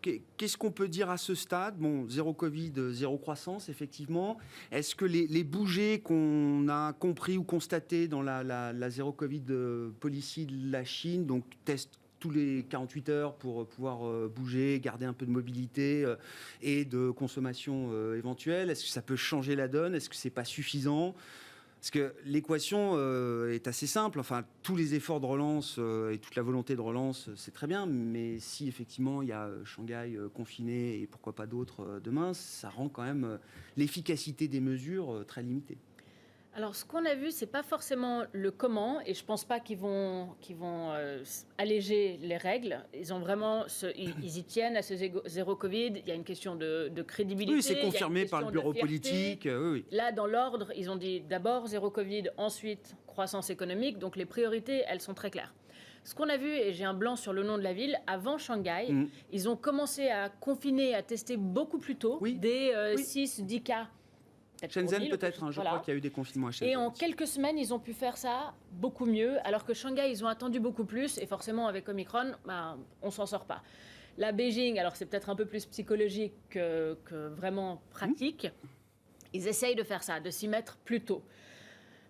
qu'est-ce qu'on peut dire à ce stade? Bon, zéro Covid, zéro croissance, effectivement. Est-ce que les bougées qu'on a compris ou constatées dans la zéro Covid policy de la Chine, donc test tous les 48 heures pour pouvoir bouger, garder un peu de mobilité et de consommation éventuelle, est-ce que ça peut changer la donne? Est-ce que c'est pas suffisant? Parce que l'équation est assez simple. Enfin, tous les efforts de relance et toute la volonté de relance, c'est très bien. Mais si effectivement il y a Shanghai confiné et pourquoi pas d'autres demain, ça rend quand même l'efficacité des mesures très limitée. Alors, ce qu'on a vu, c'est pas forcément le comment, et je pense pas qu'ils vont alléger les règles. Ils ont vraiment, ils y tiennent à ce zéro Covid. Il y a une question de crédibilité. Oui, c'est il y a une confirmé par le question bureau de fierté. politique. Oui. Là, dans l'ordre, ils ont dit d'abord zéro Covid, ensuite croissance économique. Donc, les priorités, elles sont très claires. Ce qu'on a vu, et j'ai un blanc sur le nom de la ville, avant Shanghai, ils ont commencé à confiner, à tester beaucoup plus tôt, des 6-10 cas. Shenzhen peut-être, je crois qu'il y a eu des confinements à Shenzhen. Et en quelques semaines, ils ont pu faire ça beaucoup mieux, alors que Shanghai, ils ont attendu beaucoup plus, et forcément avec Omicron, on s'en sort pas. La Beijing, alors c'est peut-être un peu plus psychologique que vraiment pratique, ils essayent de faire ça, de s'y mettre plus tôt.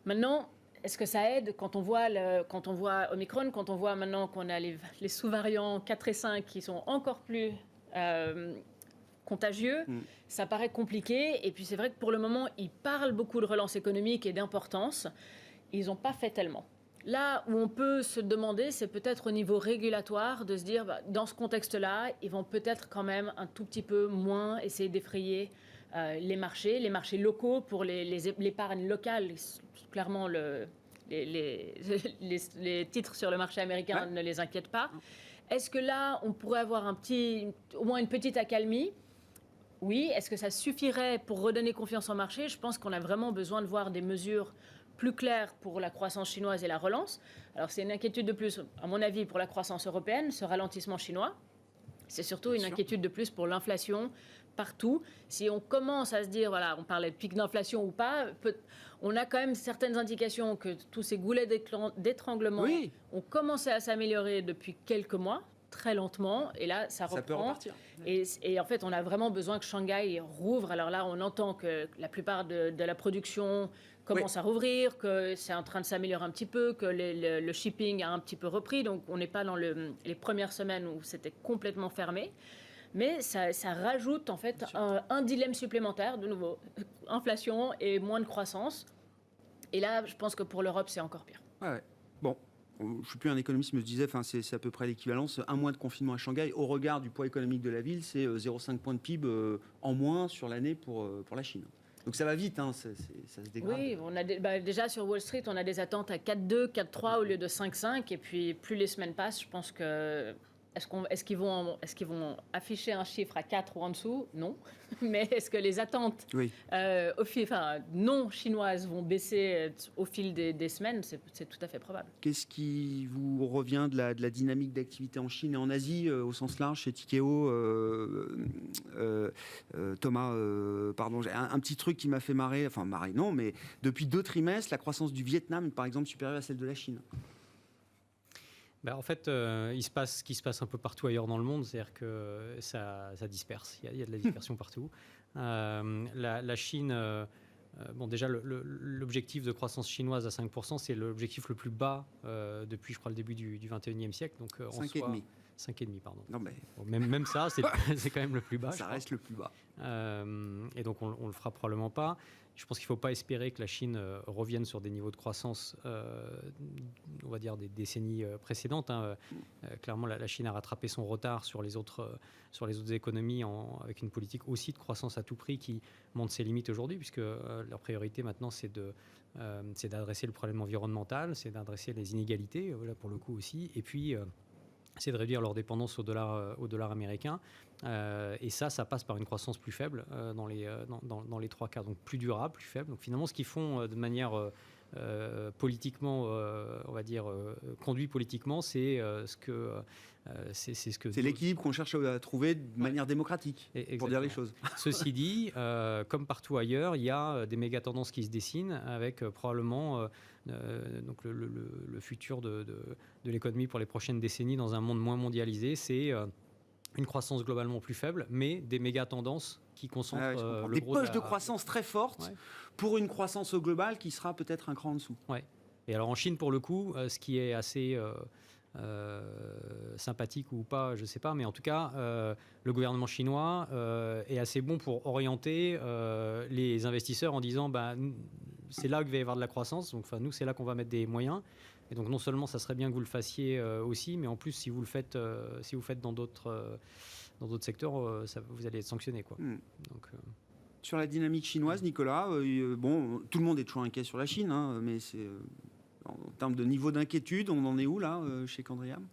Maintenant, est-ce que ça aide quand on voit Omicron, quand on voit maintenant qu'on a les sous-variants 4 et 5 qui sont encore plus... contagieux, ça paraît compliqué. Et puis c'est vrai que pour le moment, ils parlent beaucoup de relance économique et d'importance. Ils n'ont pas fait tellement. Là où on peut se demander, c'est peut-être au niveau régulatoire de se dire, dans ce contexte-là, ils vont peut-être quand même un tout petit peu moins essayer d'effrayer les marchés locaux pour l'épargne locale. Clairement, les titres sur le marché américain ne les inquiètent pas. Est-ce que là, on pourrait avoir au moins une petite accalmie? Oui. Est-ce que ça suffirait pour redonner confiance au marché? Je pense qu'on a vraiment besoin de voir des mesures plus claires pour la croissance chinoise et la relance. Alors, c'est une inquiétude de plus, à mon avis, pour la croissance européenne, ce ralentissement chinois. C'est surtout une inquiétude de plus pour l'inflation partout. Si on commence à se dire, voilà, on parlait de pic d'inflation ou pas, on a quand même certaines indications que tous ces goulets d'étranglement ont commencé à s'améliorer depuis quelques mois, très lentement, et là, ça reprend. Ça peut repartir. Et en fait, on a vraiment besoin que Shanghai rouvre. Alors là, on entend que la plupart de la production commence à rouvrir, que c'est en train de s'améliorer un petit peu, que le shipping a un petit peu repris. Donc, on n'est pas dans les premières semaines où c'était complètement fermé. Mais ça rajoute en fait un dilemme supplémentaire, de nouveau, inflation et moins de croissance. Et là, je pense que pour l'Europe, c'est encore pire. Ouais. Bon, je ne suis plus un économiste, mais je disais, c'est à peu près l'équivalence. Un mois de confinement à Shanghai, au regard du poids économique de la ville, c'est 0,5 points de PIB en moins sur l'année pour la Chine. Donc ça va vite, ça se dégrade. Oui, on a déjà sur Wall Street, on a des attentes à 4,2, 4,3 au lieu de 5,5. Et puis plus les semaines passent, je pense que Est-ce qu'ils vont afficher un chiffre à 4 ou en dessous? Non. Mais est-ce que les attentes non chinoises vont baisser au fil des semaines? C'est tout à fait probable. Qu'est-ce qui vous revient de la dynamique d'activité en Chine et en Asie, au sens large, chez Tikeo Thomas, pardon, j'ai un petit truc qui m'a fait marrer, enfin marrer non, mais depuis 2 trimestres, la croissance du Vietnam, par exemple, supérieure à celle de la Chine. En fait, il se passe ce qui se passe un peu partout ailleurs dans le monde, c'est-à-dire que ça disperse, il y a de la dispersion partout. La Chine, déjà l'objectif de croissance chinoise à 5%, c'est l'objectif le plus bas depuis, je crois, le début du 21e siècle. Donc, 5,5. 5,5, pardon. Non, mais même ça, c'est quand même le plus bas. ça reste le plus bas. Et donc, on le fera probablement pas. Je pense qu'il ne faut pas espérer que la Chine revienne sur des niveaux de croissance, on va dire, des décennies précédentes. Clairement, la Chine a rattrapé son retard sur les autres économies avec une politique aussi de croissance à tout prix qui montre ses limites aujourd'hui, puisque leur priorité maintenant, c'est d'adresser le problème environnemental, c'est d'adresser les inégalités, là pour le coup aussi, et puis c'est de réduire leur dépendance au dollar américain. Et ça passe par une croissance plus faible dans les 3 cas, donc plus durable, plus faible. Donc finalement, ce qu'ils font de manière politiquement, on va dire, conduit politiquement, c'est ce que... c'est l'équilibre qu'on cherche à trouver de manière démocratique, pour dire les choses. Ceci dit, comme partout ailleurs, il y a des méga-tendances qui se dessinent avec probablement donc le futur de l'économie pour les prochaines décennies dans un monde moins mondialisé. C'est une croissance globalement plus faible, mais des méga-tendances qui concentrent des poches de croissance très fortes pour une croissance au global qui sera peut-être un cran en dessous. Ouais. Et alors en Chine, pour le coup, ce qui est assez sympathique ou pas, je ne sais pas, mais en tout cas, le gouvernement chinois est assez bon pour orienter les investisseurs en disant c'est là qu'il va y avoir de la croissance, donc nous, c'est là qu'on va mettre des moyens. Et donc non seulement ça serait bien que vous le fassiez aussi, mais en plus si vous le faites dans d'autres secteurs, vous allez être sanctionné, quoi. Donc, sur la dynamique chinoise, Nicolas, tout le monde est toujours inquiet sur la Chine, mais c'est en termes de niveau d'inquiétude, on en est où là chez Candriam?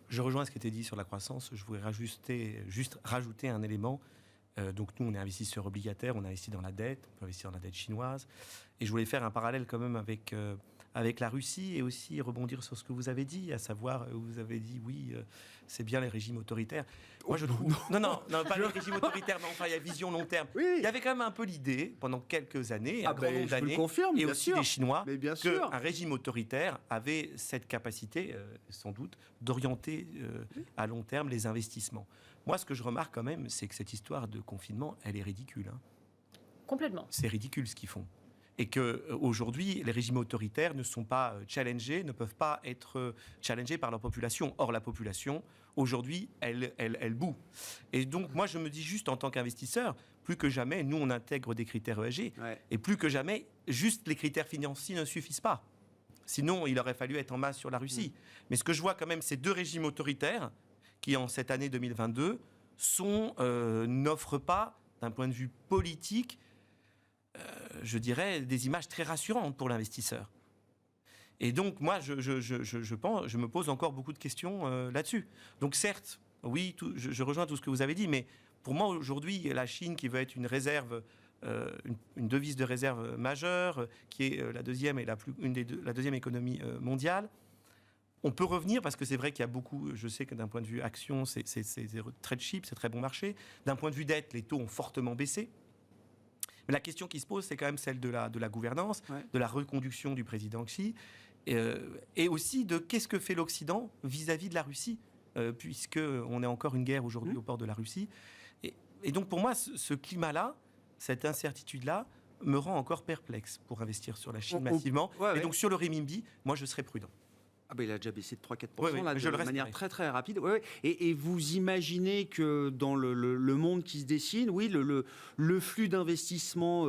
Je rejoins ce qui était dit sur la croissance. Je voudrais juste rajouter un élément. Donc nous, on est investisseurs obligataires, on investit dans la dette, on peut investir dans la dette chinoise. Et je voulais faire un parallèle quand même avec la Russie et aussi rebondir sur ce que vous avez dit, à savoir, vous avez dit, oui, c'est bien les régimes autoritaires. Moi, je trouve... Non, pas les régimes autoritaires, mais enfin, il y a vision long terme. Oui. Il y avait quand même un peu l'idée, pendant quelques années, un grand nombre d'années, et aussi des Chinois, qu'un régime autoritaire avait cette capacité, sans doute, d'orienter à long terme les investissements. Moi, ce que je remarque quand même, c'est que cette histoire de confinement, elle est ridicule. Complètement. C'est ridicule ce qu'ils font. Et qu'aujourd'hui, les régimes autoritaires ne sont pas challengés, ne peuvent pas être challengés par leur population. Or, la population, aujourd'hui, elle bout. Et donc, moi, je me dis juste en tant qu'investisseur, plus que jamais, nous, on intègre des critères ESG. Ouais. Et plus que jamais, juste les critères financiers ne suffisent pas. Sinon, il aurait fallu être en masse sur la Russie. Mais ce que je vois quand même, c'est 2 régimes autoritaires qui, en cette année 2022, n'offrent pas, d'un point de vue politique, je dirais, des images très rassurantes pour l'investisseur. Et donc, moi, je me pose encore beaucoup de questions là-dessus. Donc, certes, oui, je rejoins tout ce que vous avez dit, mais pour moi, aujourd'hui, la Chine, qui veut être une réserve, une devise de réserve majeure, qui est la deuxième économie mondiale, on peut revenir, parce que c'est vrai qu'il y a beaucoup, je sais que d'un point de vue action, c'est très cheap, c'est très bon marché. D'un point de vue dette, les taux ont fortement baissé. Mais la question qui se pose, c'est quand même celle de la gouvernance, de la reconduction du président Xi, et aussi de qu'est-ce que fait l'Occident vis-à-vis de la Russie, puisqu'on est encore une guerre aujourd'hui au port de la Russie. Et donc pour moi, ce climat-là, cette incertitude-là, me rend encore perplexe pour investir sur la Chine massivement. Et donc sur le renminbi, moi je serais prudent. Ah ben, il a déjà baissé de 3-4% là, de manière très très rapide. Et vous imaginez que dans le monde qui se dessine, oui, le flux d'investissement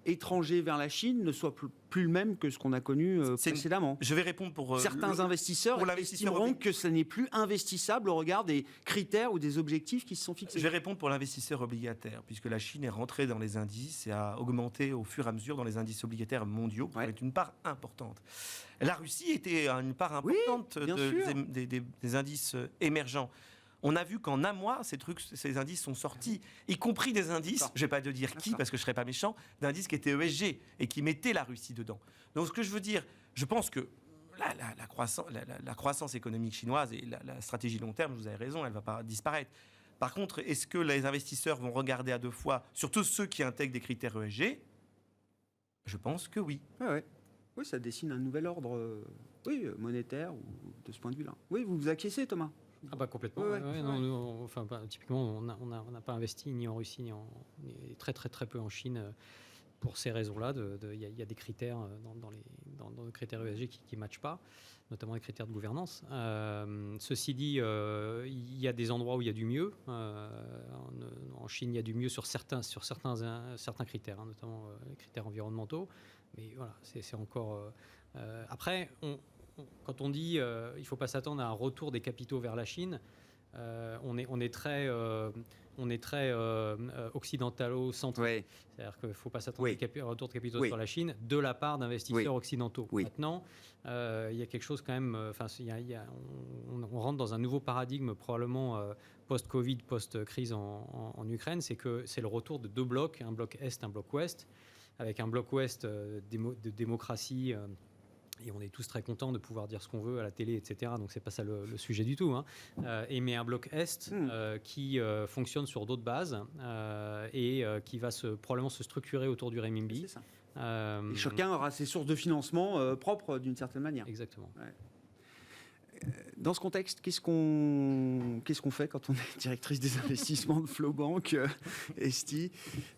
étranger vers la Chine ne soit plus le même que ce qu'on a connu précédemment. Je vais répondre pour certains investisseurs estimeront que ça n'est plus investissable au regard des critères ou des objectifs qui se sont fixés. Je vais répondre pour l'investisseur obligataire, puisque la Chine est rentrée dans les indices et a augmenté au fur et à mesure dans les indices obligataires mondiaux, qui est une part importante. La Russie était une part importante des indices émergents. On a vu qu'en un mois, ces indices sont sortis, y compris des indices, je ne vais pas te dire qui, parce que je ne serais pas méchant, d'indices qui étaient ESG et qui mettaient la Russie dedans. Donc ce que je veux dire, je pense que la croissance économique chinoise et la stratégie long terme, vous avez raison, elle ne va pas disparaître. Par contre, est-ce que les investisseurs vont regarder à deux fois, surtout ceux qui intègrent des critères ESG? Je pense que oui. Oui, ça dessine un nouvel ordre monétaire ou de ce point de vue-là. Oui, vous acquiescez, Thomas? Ah bah complètement. Typiquement, on n'a pas investi ni en Russie ni très très très peu en Chine pour ces raisons-là. Il y a des critères dans nos critères ESG qui ne matchent pas, notamment les critères de gouvernance. Ceci dit, il y a des endroits où il y a du mieux. En Chine, il y a du mieux sur certains critères, notamment les critères environnementaux. Mais voilà, c'est encore... Après, quand on dit il ne faut pas s'attendre à un retour des capitaux vers la Chine, on est très occidentalo-centré. C'est-à-dire qu'il ne faut pas s'attendre à un retour de capitaux sur la Chine de la part d'investisseurs occidentaux. Maintenant, il y a quelque chose quand même... on rentre dans un nouveau paradigme probablement post-Covid, post-crise en Ukraine. C'est que c'est le retour de deux blocs, un bloc Est, un bloc Ouest, avec un bloc Ouest de démocratie... Et on est tous très contents de pouvoir dire ce qu'on veut à la télé, etc. Donc, ce n'est pas ça le sujet du tout. Mais un bloc Est qui fonctionne sur d'autres bases et qui va probablement se structurer autour du renminbi. C'est ça. Et chacun aura ses sources de financement propres d'une certaine manière. Exactement. Dans ce contexte, qu'est-ce qu'on fait quand on est directrice des investissements de Flowbank, Esti?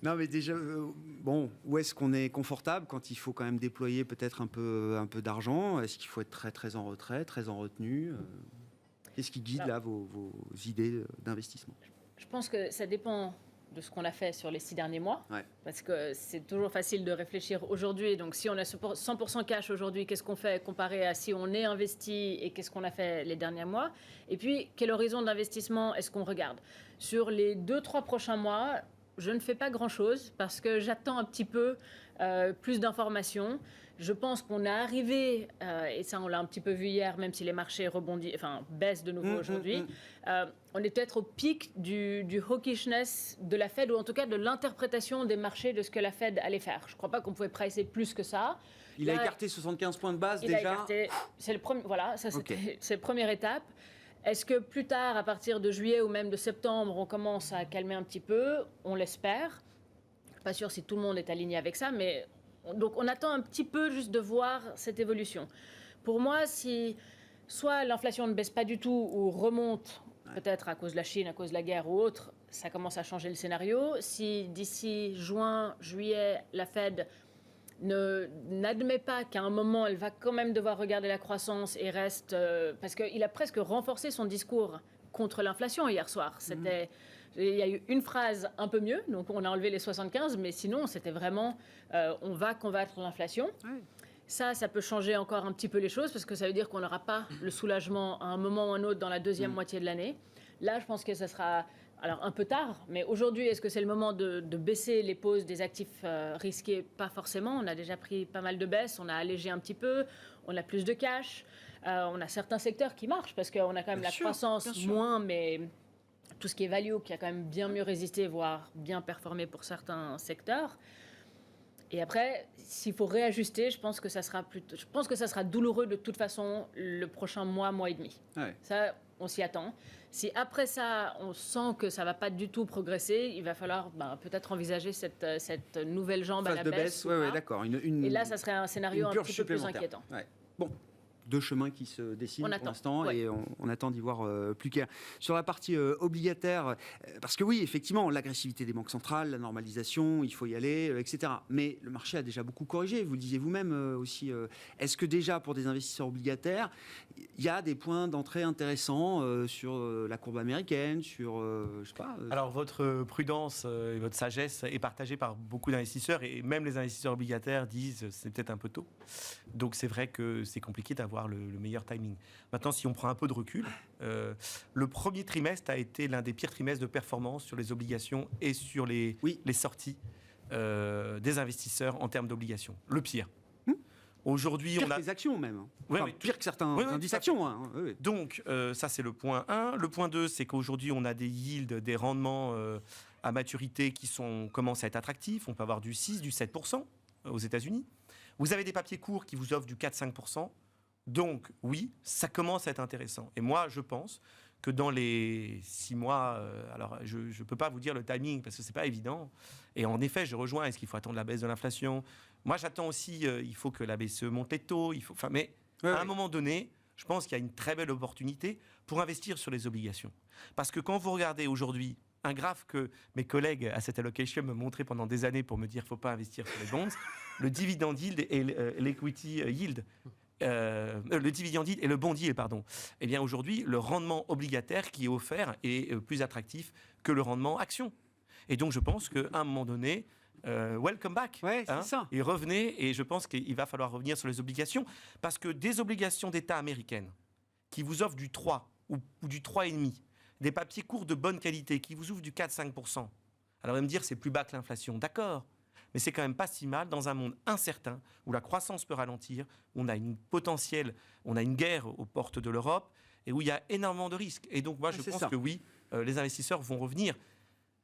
Non, mais déjà, où est-ce qu'on est confortable quand il faut quand même déployer peut-être un peu d'argent? Est-ce qu'il faut être très, très en retrait, très en retenue? Qu'est-ce qui guide là vos idées d'investissement? Je pense que ça dépend de ce qu'on a fait sur les 6 derniers mois, parce que c'est toujours facile de réfléchir aujourd'hui. Donc, si on a 100% cash aujourd'hui, qu'est-ce qu'on fait comparé à si on est investi et qu'est-ce qu'on a fait les derniers mois? Et puis, quel horizon d'investissement est-ce qu'on regarde? Sur les 2-3 prochains mois, je ne fais pas grand-chose parce que j'attends un petit peu plus d'informations. Je pense qu'on est arrivé, et ça on l'a un petit peu vu hier, même si les marchés baissent de nouveau aujourd'hui, on est peut-être au pic du hawkishness de la Fed, ou en tout cas de l'interprétation des marchés de ce que la Fed allait faire. Je ne crois pas qu'on pouvait pricer plus que ça. Il a écarté 75 points de base déjà. C'est le premier, c'est la première étape. Est-ce que plus tard, à partir de juillet ou même de septembre, on commence à calmer un petit peu? On l'espère. Je ne suis pas sûre si tout le monde est aligné avec ça, mais... Donc, on attend un petit peu juste de voir cette évolution. Pour moi, si soit l'inflation ne baisse pas du tout ou remonte, peut-être à cause de la Chine, à cause de la guerre ou autre, ça commence à changer le scénario. Si d'ici juin, juillet, la Fed n'admet pas qu'à un moment, elle va quand même devoir regarder la croissance et reste... parce qu'il a presque renforcé son discours contre l'inflation hier soir. Il y a eu une phrase un peu mieux, donc on a enlevé les 75, mais sinon, c'était vraiment on va combattre l'inflation. Ça peut changer encore un petit peu les choses, parce que ça veut dire qu'on n'aura pas le soulagement à un moment ou à un autre dans la deuxième moitié de l'année. Là, je pense que ça sera un peu tard, mais aujourd'hui, est-ce que c'est le moment de baisser les pauses des actifs risqués? Pas forcément. On a déjà pris pas mal de baisses, on a allégé un petit peu, on a plus de cash, on a certains secteurs qui marchent, parce qu'on a quand même croissance moins, mais... Tout ce qui est value, qui a quand même bien mieux résisté, voire bien performé pour certains secteurs. Et après, s'il faut réajuster, je pense que ça sera douloureux de toute façon le prochain mois et demi. Ça, on s'y attend. Si après ça, on sent que ça ne va pas du tout progresser, il va falloir peut-être envisager cette nouvelle jambe à la baisse. D'accord. Et là, ça serait un scénario un petit peu plus inquiétant. Bon. deux chemins qui se dessinent On pour attend, l'instant ouais. et on attend d'y voir plus clair. Sur la partie obligataire, parce que oui, effectivement, l'agressivité des banques centrales, la normalisation, il faut y aller, etc. Mais le marché a déjà beaucoup corrigé, vous le disiez vous-même aussi. Est-ce que déjà, pour des investisseurs obligataires, il y a des points d'entrée intéressants sur la courbe américaine, sur, je sais pas... Alors, votre prudence et votre sagesse est partagée par beaucoup d'investisseurs et même les investisseurs obligataires disent c'est peut-être un peu tôt. Donc, c'est vrai que c'est compliqué d'avoir le meilleur timing. Maintenant, si on prend un peu de recul, le premier trimestre a été l'un des pires trimestres de performance sur les obligations et sur les sorties des investisseurs en termes d'obligations. Le pire. Aujourd'hui, pire on a que les actions même. Oui, Enfin, oui, pire que certains indices tout à fait. actions. Hein. Oui. Donc, ça, c'est le point 1. Le point 2, c'est qu'aujourd'hui, on a des yields, des rendements à maturité qui commencent à être attractifs. On peut avoir du 6, du 7% aux États-Unis. Vous avez des papiers courts qui vous offrent du 4-5%. Donc, oui, ça commence à être intéressant. Et moi, je pense que dans les 6 mois, alors je ne peux pas vous dire le timing parce que ce n'est pas évident. Et en effet, je rejoins, est-ce qu'il faut attendre la baisse de l'inflation ? Moi, j'attends aussi, il faut que la BCE monte les taux. Mais à un moment donné, je pense qu'il y a une très belle opportunité pour investir sur les obligations. Parce que quand vous regardez aujourd'hui un graphe que mes collègues à cette allocation me montraient pendant des années pour me dire qu'il ne faut pas investir sur les bonds, le dividend yield et l'equity yield, le dividend yield et le bond yield, pardon. Eh bien aujourd'hui, le rendement obligataire qui est offert est plus attractif que le rendement action. Et donc je pense qu'à un moment donné, welcome back. Ouais, c'est ça. Et revenez, et je pense qu'il va falloir revenir sur les obligations, parce que des obligations d'État américaines qui vous offrent du 3 ou du 3,5, des papiers courts de bonne qualité qui vous ouvrent du 4-5%. Alors vous allez me dire c'est plus bas que l'inflation, d'accord, mais c'est quand même pas si mal dans un monde incertain où la croissance peut ralentir, où on a une guerre aux portes de l'Europe et où il y a énormément de risques. Et donc moi je pense que oui, les investisseurs vont revenir.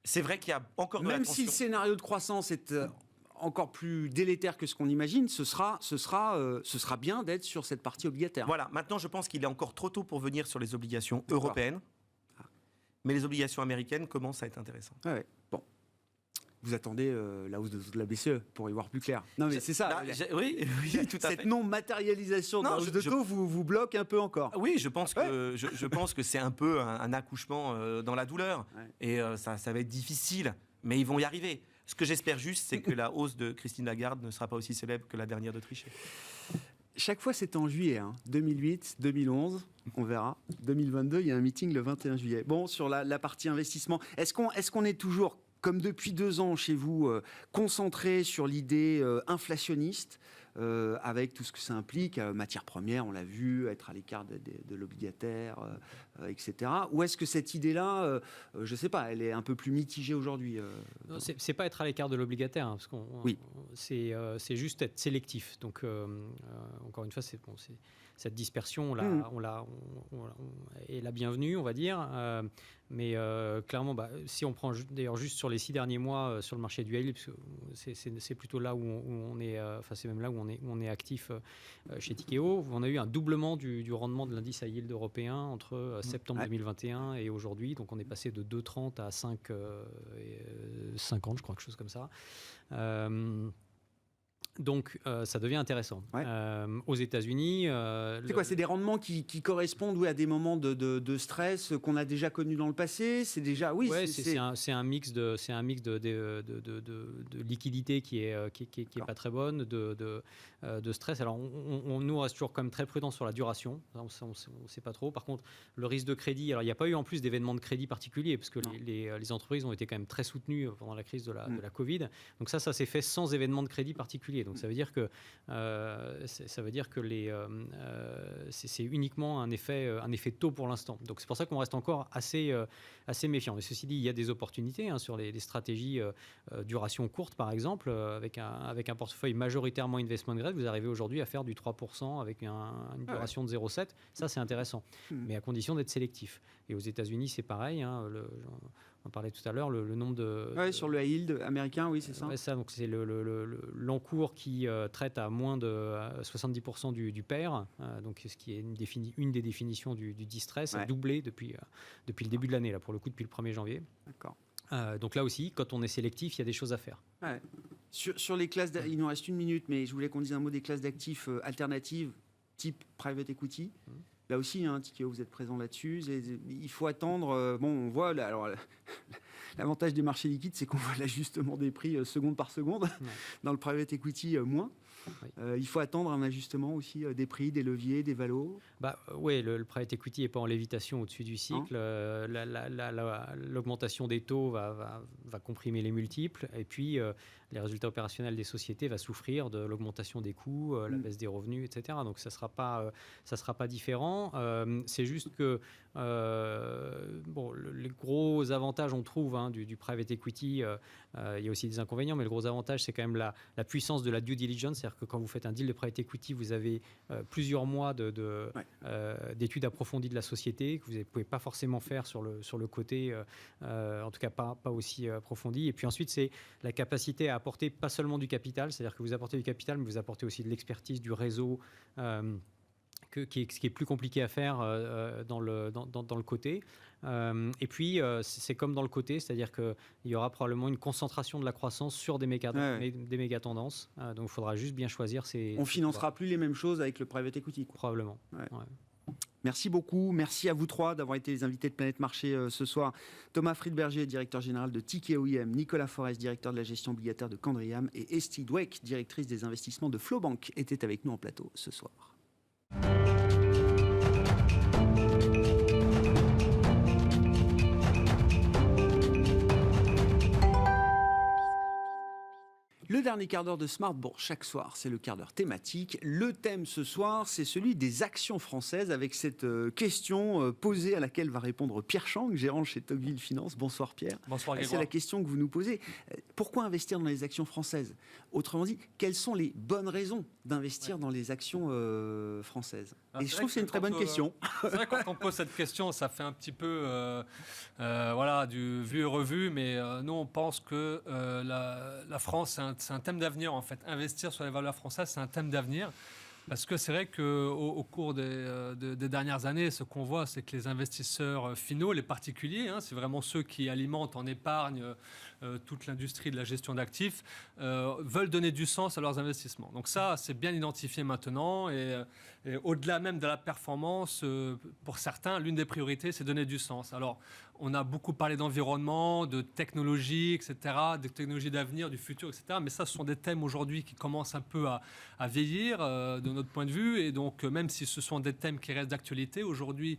C'est vrai qu'il y a encore de la Même tension. si le scénario de croissance est encore plus délétère que ce qu'on imagine, ce sera bien d'être sur cette partie obligataire. Voilà, maintenant je pense qu'il est encore trop tôt pour venir sur les obligations européennes, mais les obligations américaines commencent à être intéressantes. Ouais. Bon. Vous attendez la hausse de la BCE pour y voir plus clair. Non, mais c'est ça. Là, oui, tout à fait. Cette non-matérialisation de la hausse de taux vous bloque un peu encore. Oui, je pense que c'est un peu un accouchement dans la douleur. Ouais. Et ça va être difficile, mais ils vont y arriver. Ce que j'espère juste, c'est que la hausse de Christine Lagarde ne sera pas aussi célèbre que la dernière de Trichet. Chaque fois, c'est en juillet. 2008, 2011, on verra. 2022, il y a un meeting le 21 juillet. Bon, sur la partie investissement, est-ce qu'on est toujours, comme depuis 2 ans chez vous, concentré sur l'idée inflationniste, avec tout ce que ça implique, matières premières, on l'a vu, être à l'écart de l'obligataire, etc. Ou est-ce que cette idée-là, je ne sais pas, elle est un peu plus mitigée aujourd'hui C'est pas être à l'écart de l'obligataire, parce qu'on c'est juste être sélectif. Donc, encore une fois, cette dispersion, est la bienvenue, on va dire. Mais clairement, si on prend d'ailleurs juste sur les 6 derniers mois sur le marché du yield, parce que c'est plutôt là où on est, c'est même là où on est actif chez Tikehau, on a eu un doublement du rendement de l'indice à yield européen entre septembre 2021 et aujourd'hui. Donc on est passé de 2,30 à 5,50, je crois, quelque chose comme ça. Donc, ça devient intéressant. Ouais. Aux États-Unis... c'est quoi ? C'est des rendements qui correspondent à des moments de stress qu'on a déjà connus dans le passé ? C'est déjà... Oui, ouais, c'est un mix de liquidité qui est pas très bonne, de stress. Alors, nous, on reste toujours quand même très prudent sur la duration. On ne sait pas trop. Par contre, le risque de crédit... Alors, il n'y a pas eu en plus d'événements de crédit particuliers, parce que les entreprises ont été quand même très soutenues pendant la crise de la Covid. Donc ça s'est fait sans événement de crédit particulier. Donc ça veut dire que c'est uniquement un effet taux pour l'instant. Donc c'est pour ça qu'on reste encore assez méfiant. Mais ceci dit, il y a des opportunités sur les stratégies duration courte, par exemple, avec un portefeuille majoritairement investment grade. Vous arrivez aujourd'hui à faire du 3% avec une duration de 0,7. Ça, c'est intéressant, mais à condition d'être sélectif. Et aux États-Unis, c'est pareil. On parlait tout à l'heure, le nombre de... Oui, sur le high yield américain, oui, c'est ça. Ça, donc c'est l'encours qui traite à moins de 70% du pair, donc ce qui est une des définitions du distress, a doublé depuis le début de l'année, là, pour le coup, depuis le 1er janvier. D'accord. Donc là aussi, quand on est sélectif, il y a des choses à faire. Ouais. Sur les classes, il nous reste 1 minute, mais je voulais qu'on dise un mot des classes d'actifs alternatives, type private equity. Là aussi, Tikeo, vous êtes présent là-dessus. Il faut attendre. On voit. Alors, l'avantage des marchés liquides, c'est qu'on voit l'ajustement des prix seconde par seconde. Dans le private equity, moins. Il faut attendre un ajustement aussi des prix, des leviers, des valos. Oui, le private equity n'est pas en lévitation au-dessus du cycle. L'augmentation des taux va comprimer les multiples. Et puis, les résultats opérationnels des sociétés vont souffrir de l'augmentation des coûts, la baisse des revenus, etc. Donc, ça sera pas différent. C'est juste que les gros avantages, on trouve, du private equity, il y a aussi des inconvénients, mais le gros avantage, c'est quand même la puissance de la due diligence. C'est-à-dire que quand vous faites un deal de private equity, vous avez plusieurs mois d'études approfondies de la société que vous ne pouvez pas forcément faire sur le côté, en tout cas pas aussi approfondi. Et puis ensuite, c'est la capacité à apporter pas seulement du capital, c'est-à-dire que vous apportez du capital, mais vous apportez aussi de l'expertise, du réseau, qui est plus compliqué à faire dans le côté. Et puis, c'est comme dans le côté, c'est-à-dire qu'il y aura probablement une concentration de la croissance sur des méga tendances. Donc, il faudra juste bien choisir ces... On financera plus les mêmes choses avec le private equity, quoi. Probablement. Ouais. Merci beaucoup. Merci à vous trois d'avoir été les invités de Planète Marché ce soir. Thomas Friedberger, directeur général de Tikeo IM, Nicolas Forest, directeur de la gestion obligataire de Candriam, et Esty Dweck, directrice des investissements de Flowbank, étaient avec nous en plateau ce soir. Le dernier quart d'heure de Smart Bourse, chaque soir, c'est le quart d'heure thématique. Le thème ce soir, c'est celui des actions françaises, avec cette question posée à laquelle va répondre Pierre Chang, gérant chez Tocqueville Finance. Bonsoir Pierre. Bonsoir Grégoire. C'est la question que vous nous posez. Pourquoi investir dans les actions françaises ? Autrement dit, quelles sont les bonnes raisons d'investir dans les actions françaises ? Et je trouve que c'est une très bonne question. C'est vrai que quand on pose cette question, ça fait un petit peu du vu et revu, mais nous on pense que la France, c'est un thème d'avenir en fait. Investir sur les valeurs françaises, c'est un thème d'avenir. Parce que c'est vrai qu'au cours des dernières années, ce qu'on voit, c'est que les investisseurs finaux, les particuliers, c'est vraiment ceux qui alimentent en épargne toute l'industrie de la gestion d'actifs, veulent donner du sens à leurs investissements. Donc ça, c'est bien identifié maintenant. Et au-delà même de la performance, pour certains, l'une des priorités, c'est donner du sens. Alors, on a beaucoup parlé d'environnement, de technologie, etc., de technologies d'avenir, du futur, etc. Mais ça, ce sont des thèmes aujourd'hui qui commencent un peu à vieillir de notre point de vue. Et donc, même si ce sont des thèmes qui restent d'actualité, aujourd'hui,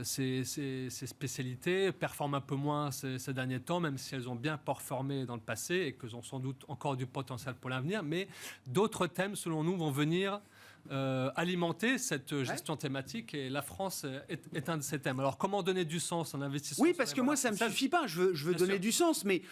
ces spécialités performent un peu moins ces derniers temps, même si elles ont bien performé dans le passé et qu'elles ont sans doute encore du potentiel pour l'avenir. Mais d'autres thèmes, selon nous, vont venir alimenter cette gestion thématique, et la France est un de ces thèmes. Alors comment donner du sens en investissement? Oui, parce que moi ça ne me suffit pas, je veux donner du sens, mais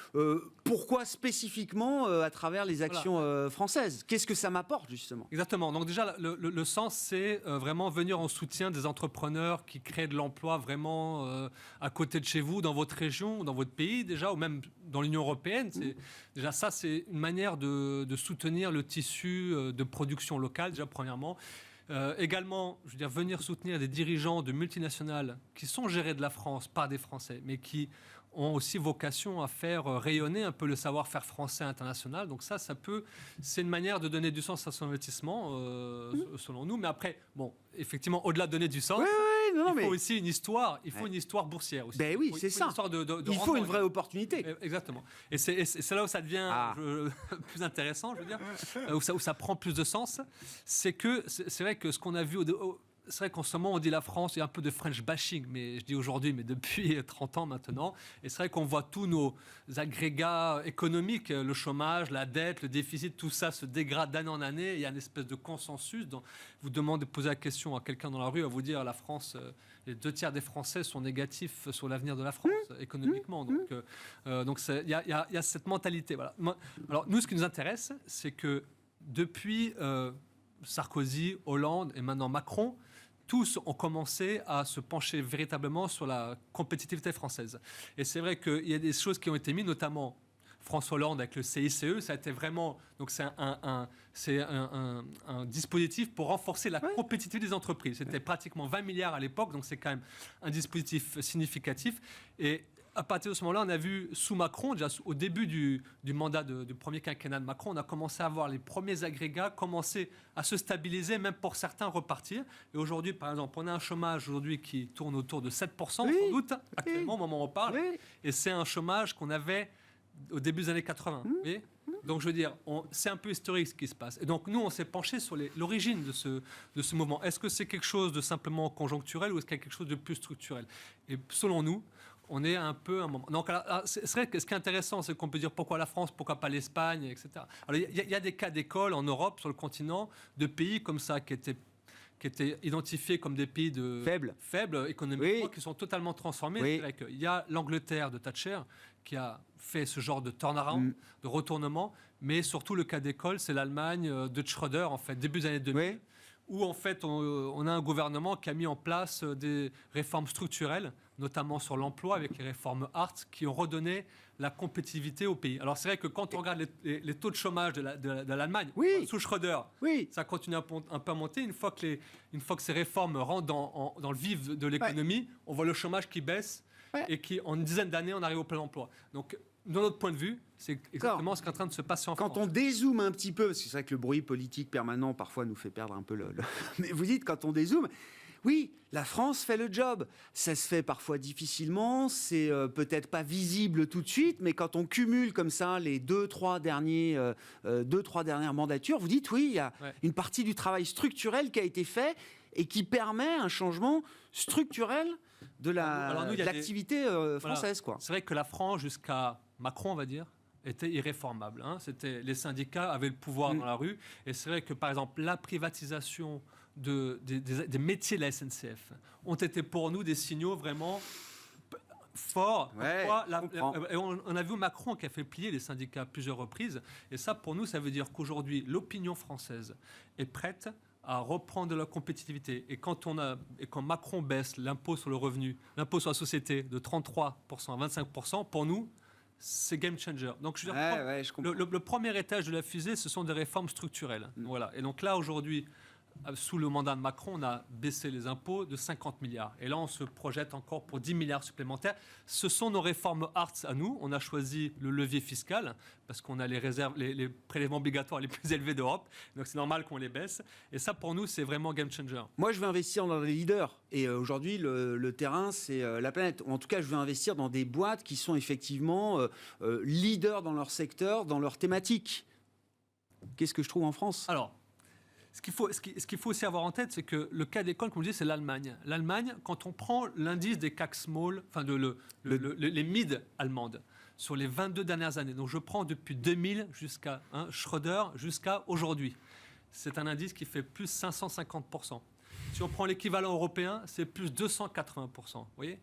pourquoi spécifiquement à travers les actions françaises? Qu'est-ce que ça m'apporte justement? Exactement, donc déjà le sens, c'est vraiment venir en soutien des entrepreneurs qui créent de l'emploi vraiment à côté de chez vous, dans votre région, dans votre pays déjà, ou même dans l'Union européenne. Déjà ça, c'est une manière de soutenir le tissu de production locale, déjà premièrement. Également, je veux dire, venir soutenir des dirigeants de multinationales qui sont gérés de la France par des Français, mais qui ont aussi vocation à faire rayonner un peu le savoir-faire français international. Donc ça c'est une manière de donner du sens à son investissement, selon nous. Mais après, bon, effectivement, au-delà de donner du sens, il faut aussi une histoire. Il faut une histoire boursière aussi. Ben oui, c'est ça. Il faut une vraie opportunité. Exactement. Et c'est là où ça devient plus intéressant, je veux dire, où ça prend plus de sens. C'est vrai que ce qu'on a vu c'est vrai qu'en ce moment, on dit la France, il y a un peu de French bashing, mais je dis aujourd'hui, mais depuis 30 ans maintenant. Et c'est vrai qu'on voit tous nos agrégats économiques, le chômage, la dette, le déficit, tout ça se dégrade d'année en année. Il y a une espèce de consensus. Vous demandez, poser la question à quelqu'un dans la rue, elle va vous dire la France, les 2/3 des Français sont négatifs sur l'avenir de la France économiquement. Donc il y a cette mentalité. Voilà. Alors nous, ce qui nous intéresse, c'est que depuis Sarkozy, Hollande et maintenant Macron, tous ont commencé à se pencher véritablement sur la compétitivité française. Et c'est vrai qu'il y a des choses qui ont été mises, notamment François Hollande avec le CICE, ça a été vraiment... Donc c'est un dispositif pour renforcer la compétitivité des entreprises. C'était pratiquement 20 milliards à l'époque, donc c'est quand même un dispositif significatif. Et à partir de ce moment-là, on a vu sous Macron, déjà au début du mandat du premier quinquennat de Macron, on a commencé à voir les premiers agrégats commencer à se stabiliser, même pour certains repartir. Et aujourd'hui, par exemple, on a un chômage aujourd'hui qui tourne autour de 7%, sans doute, actuellement, au moment où on parle. Oui. Et c'est un chômage qu'on avait au début des années 80. Vous voyez. Donc, je veux dire, c'est un peu historique ce qui se passe. Et donc, nous, on s'est penché sur l'origine de ce mouvement. Est-ce que c'est quelque chose de simplement conjoncturel ou est-ce qu'il y a quelque chose de plus structurel? Et selon nous, on est un peu un moment. Donc, c'est vrai que ce qui est intéressant, c'est qu'on peut dire pourquoi la France, pourquoi pas l'Espagne, etc. Alors, il y a des cas d'école en Europe, sur le continent, de pays comme ça qui étaient identifiés comme des pays faibles économiquement, qui sont totalement transformés. C'est vrai qu'il y a l'Angleterre de Thatcher qui a fait ce genre de turnaround, de retournement, mais surtout le cas d'école, c'est l'Allemagne de Schröder, en fait, début des années 2000, où en fait on a un gouvernement qui a mis en place des réformes structurelles, notamment sur l'emploi avec les réformes Hart, qui ont redonné la compétitivité au pays. Alors c'est vrai que quand on regarde les taux de chômage de l'Allemagne, sous Schröder, ça continue un peu à monter. Une fois que ces réformes rentrent dans le vif de l'économie, on voit le chômage qui baisse et qui, en une dizaine d'années, on arrive au plein emploi. Donc, de notre point de vue, c'est exactement ce qui est en train de se passer en France. Quand on dézoome un petit peu, parce que c'est vrai que le bruit politique permanent parfois nous fait perdre un peu Mais vous dites, quand on dézoome, oui, la France fait le job. Ça se fait parfois difficilement, c'est peut-être pas visible tout de suite, mais quand on cumule comme ça les 2-3 dernières mandatures, vous dites oui, il y a une partie du travail structurel qui a été fait et qui permet un changement structurel de l'activité française. Voilà. C'est vrai que la France, jusqu'à Macron, on va dire, était irréformable. Les syndicats avaient le pouvoir dans la rue. Et c'est vrai que, par exemple, la privatisation des métiers de la SNCF ont été pour nous des signaux vraiment forts. On a vu Macron qui a fait plier les syndicats à plusieurs reprises. Et ça, pour nous, ça veut dire qu'aujourd'hui, l'opinion française est prête à reprendre de la compétitivité. Et quand Macron baisse l'impôt sur le revenu, l'impôt sur la société de 33% à 25%, pour nous, c'est game changer. Donc, je le premier étage de la fusée, ce sont des réformes structurelles. Voilà. Et donc là, aujourd'hui, sous le mandat de Macron, on a baissé les impôts de 50 milliards. Et là, on se projette encore pour 10 milliards supplémentaires. Ce sont nos réformes Hartz à nous. On a choisi le levier fiscal parce qu'on a les réserves, les prélèvements obligatoires les plus élevés d'Europe. Donc, c'est normal qu'on les baisse. Et ça, pour nous, c'est vraiment game changer. Moi, je veux investir dans des leaders. Et aujourd'hui, le terrain, c'est la planète. Ou en tout cas, je veux investir dans des boîtes qui sont effectivement leaders dans leur secteur, dans leur thématique. Qu'est-ce que je trouve en France ? Alors, ce qu'il faut aussi avoir en tête, c'est que le cas d'école, comme je disais, c'est l'Allemagne. L'Allemagne, quand on prend l'indice des CAC Small, enfin les mid allemandes, sur les 22 dernières années, donc je prends depuis 2000 jusqu'à Schröder jusqu'à aujourd'hui, c'est un indice qui fait plus 550%. Si on prend l'équivalent européen, c'est plus 280%. Vous voyez ?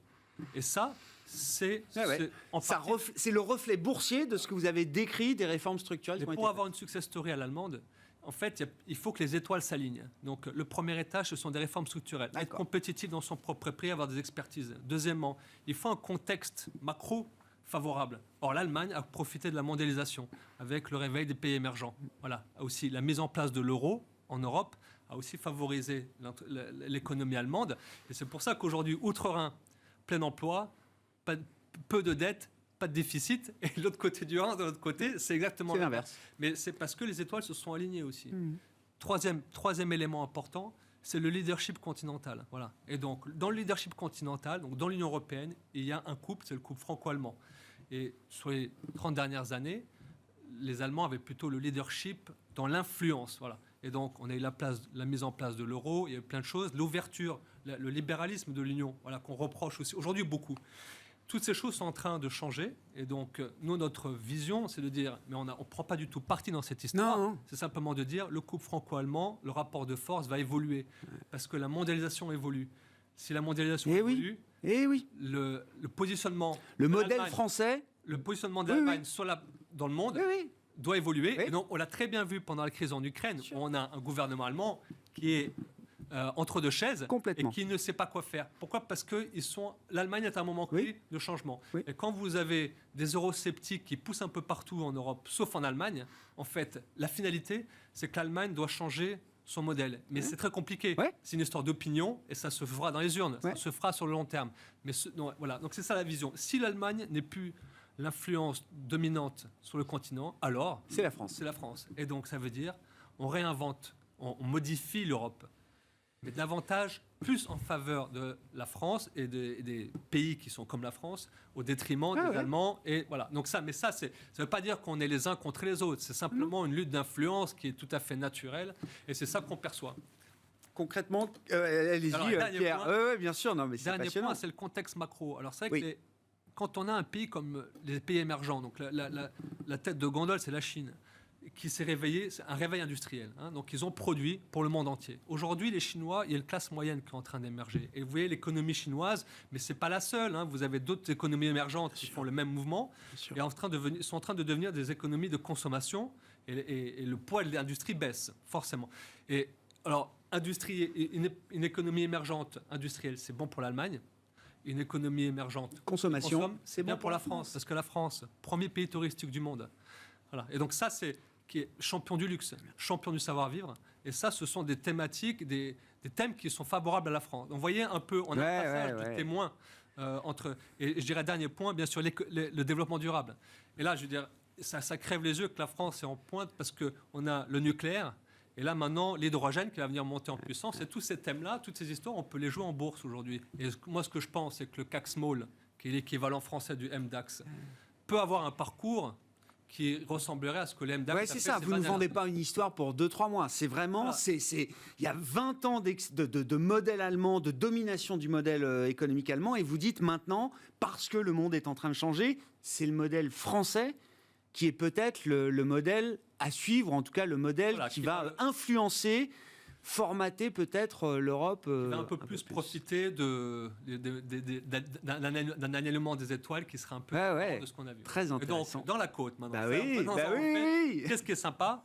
Et ça, c'est le reflet boursier de ce que vous avez décrit des réformes structurelles. Mais pour avoir une success story à l'allemande, en fait, il faut que les étoiles s'alignent. Donc, le premier étage, ce sont des réformes structurelles. Être compétitif dans son propre prix, avoir des expertises. Deuxièmement, il faut un contexte macro favorable. Or, l'Allemagne a profité de la mondialisation avec le réveil des pays émergents. Voilà. Aussi, la mise en place de l'euro en Europe a aussi favorisé l'économie allemande. Et c'est pour ça qu'aujourd'hui, outre-Rhin, plein emploi, peu de dettes, pas de déficit, et de l'autre côté du Rhin, de l'autre côté, c'est exactement l'inverse. Mais c'est parce que les étoiles se sont alignées aussi. Troisième élément important, c'est le leadership continental. Voilà. Et donc, dans le leadership continental, donc dans l'Union européenne, il y a un couple, c'est le couple franco-allemand. Et sur les 30 dernières années, les Allemands avaient plutôt le leadership dans l'influence. Voilà. Et donc, on a eu la mise en place de l'euro, il y a eu plein de choses, l'ouverture, le libéralisme de l'Union, voilà, qu'on reproche aussi aujourd'hui beaucoup. Toutes ces choses sont en train de changer. Et donc, nous, notre vision, c'est de dire, mais on ne prend pas du tout parti dans cette histoire. Non. C'est simplement de dire, le couple franco-allemand, le rapport de force va évoluer. Parce que la mondialisation évolue. Si la mondialisation évolue, le positionnement... Le modèle français... Le positionnement de l'Allemagne dans le monde doit évoluer. Et donc, on l'a très bien vu pendant la crise en Ukraine, où on a un gouvernement allemand qui est... entre deux chaises et qui ne sait pas quoi faire. Pourquoi ? Parce que l'Allemagne est à un moment clé de changement. Et quand vous avez des eurosceptiques qui poussent un peu partout en Europe, sauf en Allemagne, en fait, la finalité, c'est que l'Allemagne doit changer son modèle. Mais c'est très compliqué. Ouais. C'est une histoire d'opinion et ça se fera dans les urnes. Ouais. Ça se fera sur le long terme. Mais voilà. Donc c'est ça la vision. Si l'Allemagne n'est plus l'influence dominante sur le continent, alors C'est la France. c'est la France. Et donc ça veut dire on réinvente, on modifie l'Europe, mais davantage plus en faveur de la France et des pays qui sont comme la France, au détriment des Allemands. Et voilà. Donc ça, mais ça veut pas dire qu'on est les uns contre les autres. C'est simplement une lutte d'influence qui est tout à fait naturelle, et c'est ça qu'on perçoit. Concrètement, allez-y, Alors, dernier Pierre. point. Oui, bien sûr, non, mais c'est Dernier passionnant. point, c'est le contexte macro. Alors c'est vrai Oui. que quand on a un pays comme les pays émergents, donc la tête de gondole, c'est la Chine, qui s'est réveillée, c'est un réveil industriel. Donc ils ont produit pour le monde entier. Aujourd'hui, les Chinois, il y a une classe moyenne qui est en train d'émerger. Et vous voyez l'économie chinoise, mais c'est pas la seule. Vous avez d'autres économies émergentes qui font le même mouvement et sont en train de devenir des économies de consommation. Et le poids de l'industrie baisse forcément. Et alors, une économie émergente industrielle, c'est bon pour l'Allemagne. Une économie émergente Consommation, c'est bien pour la France, parce que la France, premier pays touristique du monde. Voilà. Et donc ça, c'est qui est champion du luxe, champion du savoir-vivre. Et ça, ce sont des thématiques, des thèmes qui sont favorables à la France. Donc, vous voyez un peu, on a un passage de témoin entre... Et je dirais, dernier point, bien sûr, le développement durable. Et là, je veux dire, ça crève les yeux que la France est en pointe parce qu'on a le nucléaire. Et là, maintenant, l'hydrogène qui va venir monter en puissance. Et tous ces thèmes-là, toutes ces histoires, on peut les jouer en bourse aujourd'hui. Et moi, ce que je pense, c'est que le CAC Small, qui est l'équivalent français du MDAX, peut avoir un parcours qui ressemblerait à ce que le MDAX a fait. C'est ça, vous ne vendez pas une histoire pour 2-3 mois. C'est vraiment, il y a 20 ans de modèle allemand, de domination du modèle économique allemand, et vous dites maintenant, parce que le monde est en train de changer, c'est le modèle français qui est peut-être le modèle à suivre, en tout cas le modèle qui va influencer, formater peut-être l'Europe. Il va un peu plus profiter d'un alignement des étoiles qui sera un peu différent de ce qu'on a vu. Très intéressant. Et donc, dans la côte maintenant. Oui. Qu'est-ce qui est sympa?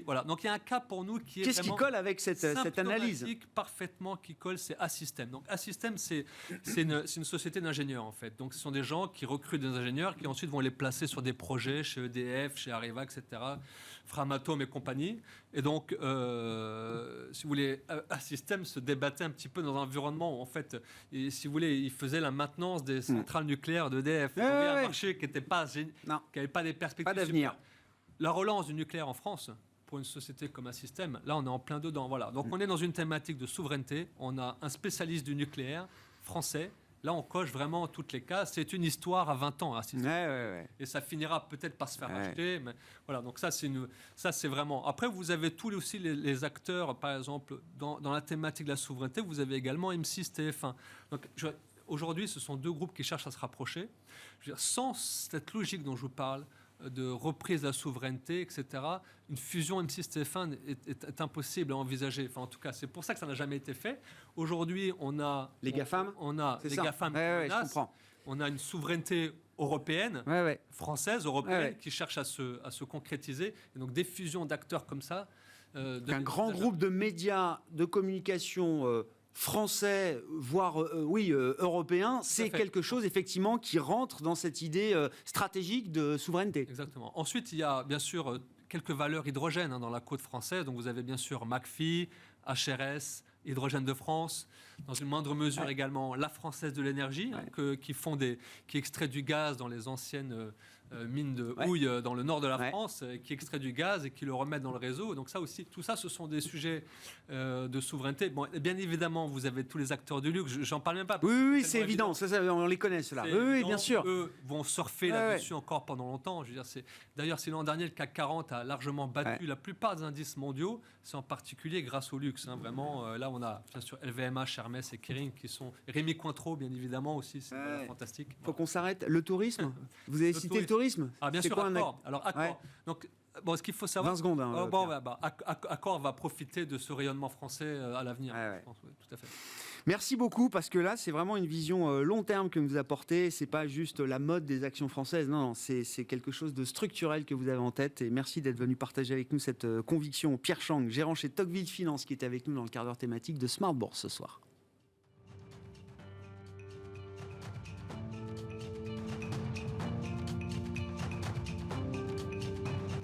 Voilà. Donc il y a un cas pour nous qui est Qu'est-ce qui colle avec cette analyse? Parfaitement qui colle, c'est Assystem. Donc Assystem, c'est une société d'ingénieurs en fait. Donc ce sont des gens qui recrutent des ingénieurs qui ensuite vont les placer sur des projets chez EDF, chez Areva, etc., Framatome et compagnie. Et donc, si vous voulez, Assystem se débattait un petit peu dans un environnement où en fait, si vous voulez, ils faisaient la maintenance des centrales nucléaires d'EDF. Il y avait un marché qui n'avait pas des perspectives. Pas d'avenir. Super. La relance du nucléaire en France, pour une société comme Assystem, là on est en plein dedans. Voilà. Donc on est dans une thématique de souveraineté. On a un spécialiste du nucléaire français. Là on coche vraiment toutes les cases. C'est une histoire à 20 ans, Assystem. Et ça finira peut-être par se faire acheter. Mais voilà, donc ça c'est vraiment... Après vous avez tous aussi les acteurs, par exemple, dans la thématique de la souveraineté, vous avez également M6, TF1. Donc aujourd'hui ce sont deux groupes qui cherchent à se rapprocher. Je veux dire, sans cette logique dont je vous parle, de reprise de la souveraineté, etc., une fusion M6-TF1 est impossible à envisager. Enfin, en tout cas, c'est pour ça que ça n'a jamais été fait. Aujourd'hui, on a... Les GAFAM. On a les GAFAM. Je comprends. On a une souveraineté européenne, française, européenne, qui cherche à se concrétiser. Et donc, des fusions d'acteurs comme ça... un grand groupe de médias, de communication... français, voire européen, c'est quelque chose effectivement qui rentre dans cette idée stratégique de souveraineté. Exactement. Ensuite, il y a bien sûr quelques valeurs hydrogènes dans la côte française. Donc vous avez bien sûr McPhy, HRS, Hydrogène de France, dans une moindre mesure également la Française de l'énergie, qui extrait du gaz dans les anciennes mines de houille dans le nord de la France, qui extrait du gaz et qui le remettent dans le réseau. Donc ça aussi, tout ça, ce sont des sujets de souveraineté. Bon, bien évidemment, vous avez tous les acteurs du luxe. J'en parle même pas. Oui, c'est évident. Ça, on les connaît, ceux-là. Oui, bien sûr. Eux vont surfer là-dessus encore pendant longtemps. Je veux dire, d'ailleurs, si l'an dernier, le CAC 40 a largement battu la plupart des indices mondiaux, c'est en particulier grâce au luxe. Vraiment, là, on a bien sûr LVMH, Hermès et Kering qui sont... Rémi Cointreau, bien évidemment, aussi. C'est fantastique. Il faut qu'on s'arrête. Le tourisme. Vous avez cité le tourisme. Ah, bien sûr, Accor. Alors, Accor. Donc, bon, ce qu'il faut savoir... 20 secondes. Accor va profiter de ce rayonnement français à l'avenir. Je pense, tout à fait. Merci beaucoup, parce que là, c'est vraiment une vision long terme que vous apportez. C'est pas juste la mode des actions françaises. Non, c'est quelque chose de structurel que vous avez en tête. Et merci d'être venu partager avec nous cette conviction. Pierre Chang, gérant chez Tocqueville Finance, qui était avec nous dans le quart d'heure thématique de Smart Bourse ce soir.